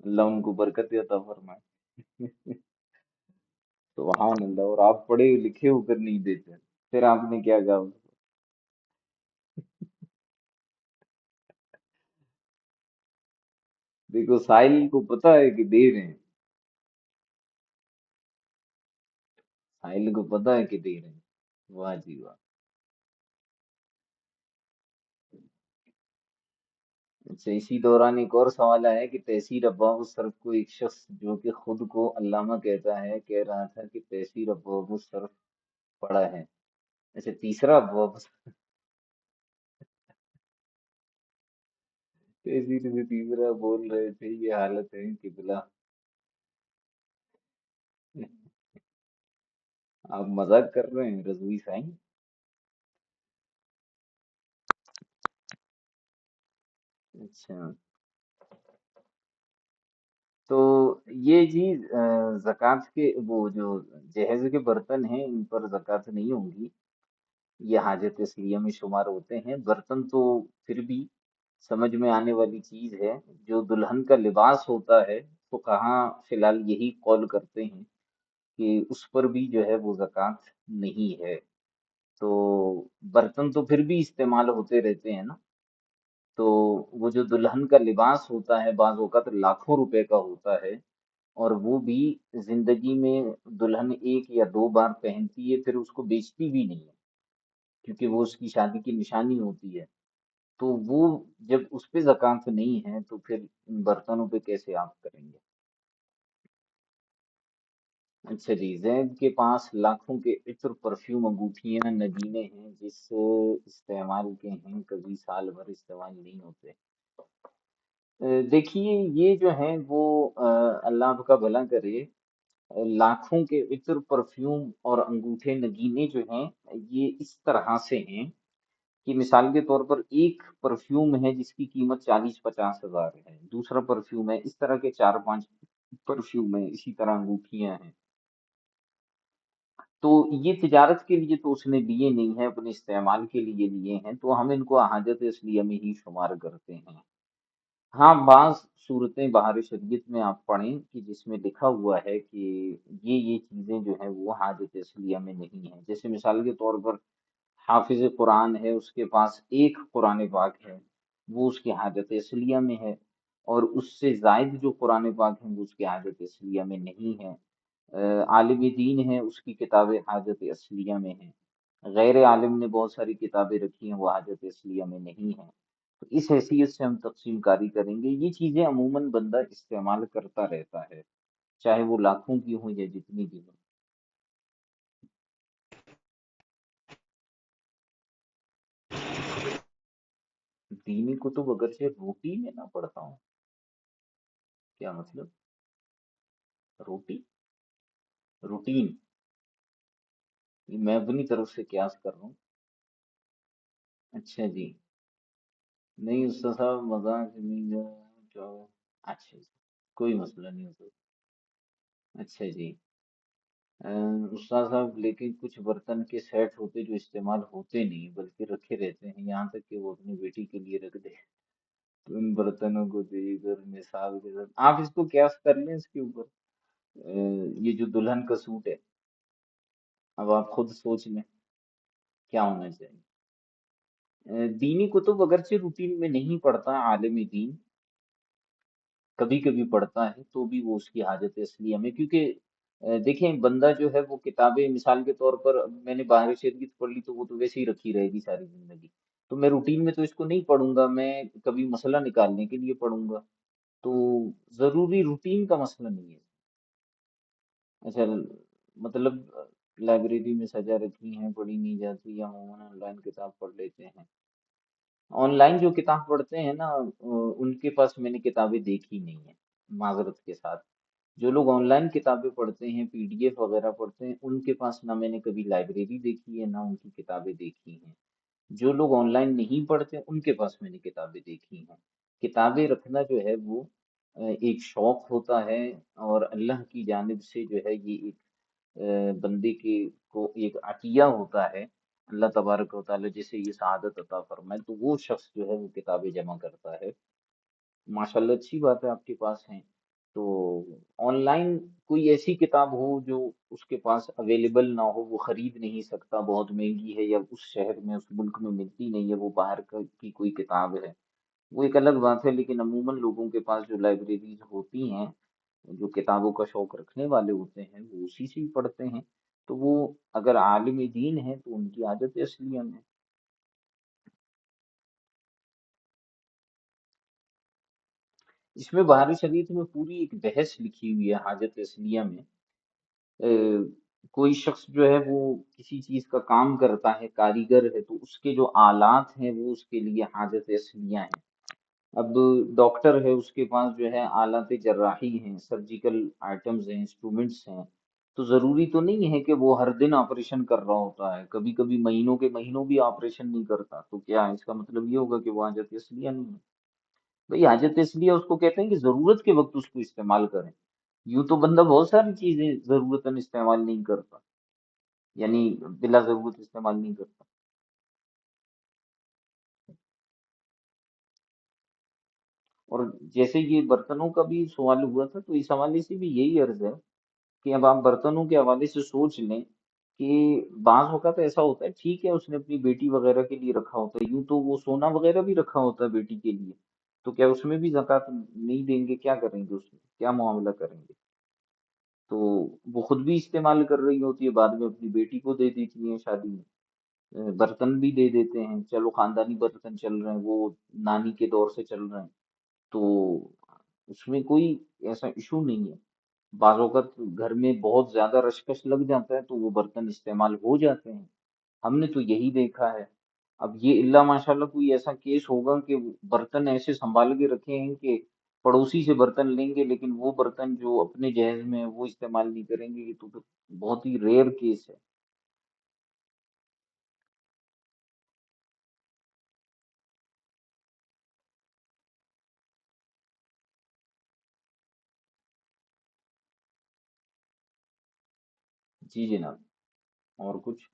اللہ ان کو برکت عطا فرمائے۔ سبحان اللہ، اور آپ پڑھے لکھے ہو کر نہیں دیتے، پھر آپ نے کیا کہا؟ دیکھو ساحل کو پتا ہے کہ دے رہے ہیں، ساحل کو پتا ہے کہ دے رہے ہیں۔ واہ جی واہ۔ اچھا، اسی دوران ایک اور سوال آیا کہ تحسیر ابواب الصرف کو ایک شخص جو کہ خود کو علامہ کہتا ہے کہہ رہا تھا کہ تحسیر ابواب الصرف پڑھا ہے۔ اچھا، تیسرا ابواب، تحسیر سے تیسرا بول رہے تھے، یہ حالت ہے کہ بلا آپ مذاق کر رہے ہیں رضوی سائیں؟ اچھا، تو یہ جی زکوٰۃ کے وہ جو جہیز کے برتن ہیں ان پر زکوٰۃ نہیں ہوگی، یہ حاجت اصلیہ میں شمار ہوتے ہیں۔ برتن تو پھر بھی سمجھ میں آنے والی چیز ہے۔ جو دلہن کا لباس ہوتا ہے، تو کہاں فی الحال یہی قول کرتے ہیں کہ اس پر بھی جو ہے وہ زکوٰۃ نہیں ہے۔ تو برتن تو پھر بھی استعمال ہوتے رہتے ہیں نا۔ تو وہ جو دلہن کا لباس ہوتا ہے بعض اوقات لاکھوں روپے کا ہوتا ہے، اور وہ بھی زندگی میں دلہن ایک یا دو بار پہنتی ہے، پھر اس کو بیچتی بھی نہیں ہے کیونکہ وہ اس کی شادی کی نشانی ہوتی ہے۔ تو وہ جب اس پہ زکوٰۃ نہیں ہے تو پھر ان برتنوں پہ کیسے آپ کریں گے؟ اچھا جی، زید کے پاس لاکھوں کے عطر، پرفیوم، انگوٹھیاں، نگینے ہیں جس استعمال کے ہیں کبھی سال بھر استعمال نہیں ہوتے۔ دیکھیے یہ جو ہیں وہ اللہ آپ کا بھلا کرے، لاکھوں کے عطر، پرفیوم اور انگوٹھے نگینے جو ہیں یہ اس طرح سے ہیں کہ مثال کے طور پر ایک پرفیوم ہے جس کی قیمت 40-50 ہزار ہے، دوسرا پرفیوم ہے، اس طرح کے 4-5 پرفیوم ہیں، اسی طرح انگوٹھیاں ہیں۔ تو یہ تجارت کے لیے تو اس نے لیے نہیں ہیں، اپنے استعمال کے لیے لیے ہیں، تو ہم ان کو حاجت اصلیہ میں ہی شمار کرتے ہیں۔ ہاں، بعض صورتیں بہار شریعت میں آپ پڑھیں کہ جس میں لکھا ہوا ہے کہ یہ چیزیں جو ہیں وہ حاجت اصلیہ میں نہیں ہیں، جیسے مثال کے طور پر حافظ قرآن ہے، اس کے پاس ایک قرآن پاک ہے، وہ اس کی حاجت اصلیہ میں ہے، اور اس سے زائد جو قرآن پاک ہیں وہ اس کی حاجت اصلیہ میں نہیں ہے۔ عالم دین ہے، اس کی کتابیں حاجت اصلیہ میں ہیں، غیر عالم نے بہت ساری کتابیں رکھی ہیں، وہ حاجت اصلیہ میں نہیں ہیں۔ تو اس حیثیت سے ہم تقسیم کاری کریں گے، یہ چیزیں عموماً بندہ استعمال کرتا رہتا ہے، چاہے وہ لاکھوں کی ہوں یا جتنی بھی ہوں۔ دینی کتب اگرچہ روٹی میں نہ پڑھتا ہوں، کیا مطلب؟ روٹی، روٹین، یہ میں اپنی طرف سے قیاس کر رہا ہوں۔ اچھا جی، نہیں استاد صاحب مذاق نہیں اچھا جی، کوئی مسئلہ نہیں ہوتا۔ اچھا جی، استاد صاحب لیکن کچھ برتن کے سیٹ ہوتے جو استعمال ہوتے نہیں بلکہ رکھے رہتے ہیں، یہاں تک کہ وہ اپنی بیٹی کے لیے رکھ دے، تو ان برتنوں کو دے کر نصاب کے ساتھ آپ اس کو قیاس کر لیں اس کے اوپر۔ یہ جو دلہن کا سوٹ ہے، اب آپ خود سوچ لیں کیا ہونا چاہیے۔ دینی کتب اگرچہ روٹین میں نہیں پڑھتا عالم دین، کبھی کبھی پڑھتا ہے تو بھی وہ اس کی حاجت اصلیہ میں، کیونکہ دیکھیں بندہ جو ہے وہ کتابیں مثال کے طور پر اب میں نے باہر شریعت پڑھ لی تو وہ تو ویسے ہی رکھی رہے گی ساری زندگی، تو میں روٹین میں تو اس کو نہیں پڑھوں گا، میں کبھی مسئلہ نکالنے کے لیے پڑھوں گا، تو ضروری روٹین کا مسئلہ نہیں ہے۔ اچھا، مطلب لائبریری میں سجا رکھی ہیں، پڑھی نہیں جاتی، یا عموماً آن لائن کتاب پڑھ لیتے ہیں۔ آن لائن جو کتاب پڑھتے ہیں نا ان کے پاس میں نے کتابیں دیکھی نہیں ہیں، معذرت کے ساتھ۔ جو لوگ آن لائن کتابیں پڑھتے ہیں، پی ڈی ایف وغیرہ پڑھتے ہیں، ان کے پاس نہ میں نے کبھی لائبریری دیکھی ہے، نہ ان کی کتابیں دیکھی ہیں۔ جو لوگ آن لائن نہیں پڑھتے ان کے پاس میں نے کتابیں دیکھی ہیں۔ کتابیں رکھنا جو ہے وہ ایک شوق ہوتا ہے، اور اللہ کی جانب سے جو ہے یہ ایک بندے کے کو ایک عطیہ ہوتا ہے، اللہ تبارک و تعالیٰ جسے یہ سعادت عطا فرمائے تو وہ شخص جو ہے وہ کتابیں جمع کرتا ہے۔ ماشاءاللہ اچھی بات ہے آپ کے پاس ہیں، تو آن لائن کوئی ایسی کتاب ہو جو اس کے پاس اویلیبل نہ ہو، وہ خرید نہیں سکتا، بہت مہنگی ہے، یا اس شہر میں اس ملک میں ملتی نہیں ہے، وہ باہر کی کوئی کتاب ہے، وہ ایک الگ بات ہے، لیکن عموماً لوگوں کے پاس جو لائبریریز ہوتی ہیں، جو کتابوں کا شوق رکھنے والے ہوتے ہیں وہ اسی سے ہی پڑھتے ہیں، تو وہ اگر عالم دین ہے تو ان کی عادت اصلیہ میں۔ اس میں بہار شریعت میں پوری ایک بحث لکھی ہوئی ہے حاجت اصلیہ میں۔ کوئی شخص جو ہے وہ کسی چیز کا کام کرتا ہے، کاریگر ہے، تو اس کے جو آلات ہیں وہ اس کے لیے حاجت اصلیہ ہیں۔ اب ڈاکٹر ہے، اس کے پاس جو ہے آلات جراحی ہیں، سرجیکل آئٹمز ہیں، انسٹرومنٹس ہیں، تو ضروری تو نہیں ہے کہ وہ ہر دن آپریشن کر رہا ہوتا ہے، کبھی کبھی مہینوں کے مہینوں بھی آپریشن نہیں کرتا، تو کیا اس کا مطلب یہ ہوگا کہ وہ حاجت اصلیہ نہیں ہے؟ بھئی حاجت اصلیہ اس کو کہتے ہیں کہ ضرورت کے وقت اس کو استعمال کریں، یوں تو بندہ بہت ساری چیزیں ضرورتاً استعمال نہیں کرتا، یعنی بلا ضرورت استعمال نہیں کرتا۔ اور جیسے یہ برتنوں کا بھی سوال ہوا تھا، تو اس حوالے سے بھی یہی عرض ہے کہ اب آپ برتنوں کے حوالے سے سوچ لیں کہ بعض اوقات ایسا ہوتا ہے، ٹھیک ہے اس نے اپنی بیٹی وغیرہ کے لیے رکھا ہوتا ہے، یوں تو وہ سونا وغیرہ بھی رکھا ہوتا ہے بیٹی کے لیے، تو کیا اس میں بھی زکوٰۃ نہیں دیں گے؟ کیا کریں گے اس میں؟ کیا معاملہ کریں گے؟ تو وہ خود بھی استعمال کر رہی ہوتی ہے، بعد میں اپنی بیٹی کو دے دیتی ہیں شادی میں، برتن بھی دے دیتے ہیں، چلو خاندانی برتن چل رہے ہیں، وہ نانی کے دور سے چل رہے ہیں، تو اس میں کوئی ایسا ایشو نہیں ہے۔ بعض اوقات گھر میں بہت زیادہ رشکش لگ جاتا ہے تو وہ برتن استعمال ہو جاتے ہیں، ہم نے تو یہی دیکھا ہے۔ اب یہ اللہ ماشاء اللہ کوئی ایسا کیس ہوگا کہ برتن ایسے سنبھال کے رکھے ہیں کہ پڑوسی سے برتن لیں گے لیکن وہ برتن جو اپنے جہیز میں ہیں وہ استعمال نہیں کریں گے، یہ تو پھر بہت ہی ریئر کیس ہے۔ جی جناب۔ اور کچھ؟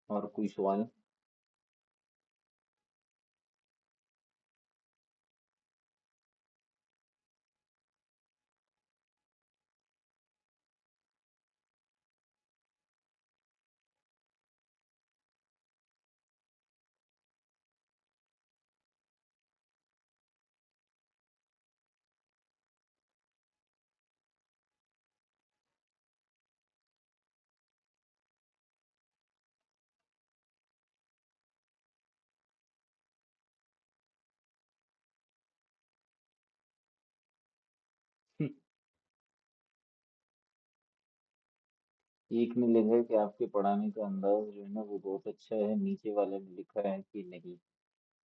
اور کوئی سوال؟ ایک میں لکھا ہے کہ آپ کے پڑھانے کا انداز جو ہے نا وہ بہت اچھا ہے، نیچے والے میں لکھا ہے کہ نہیں،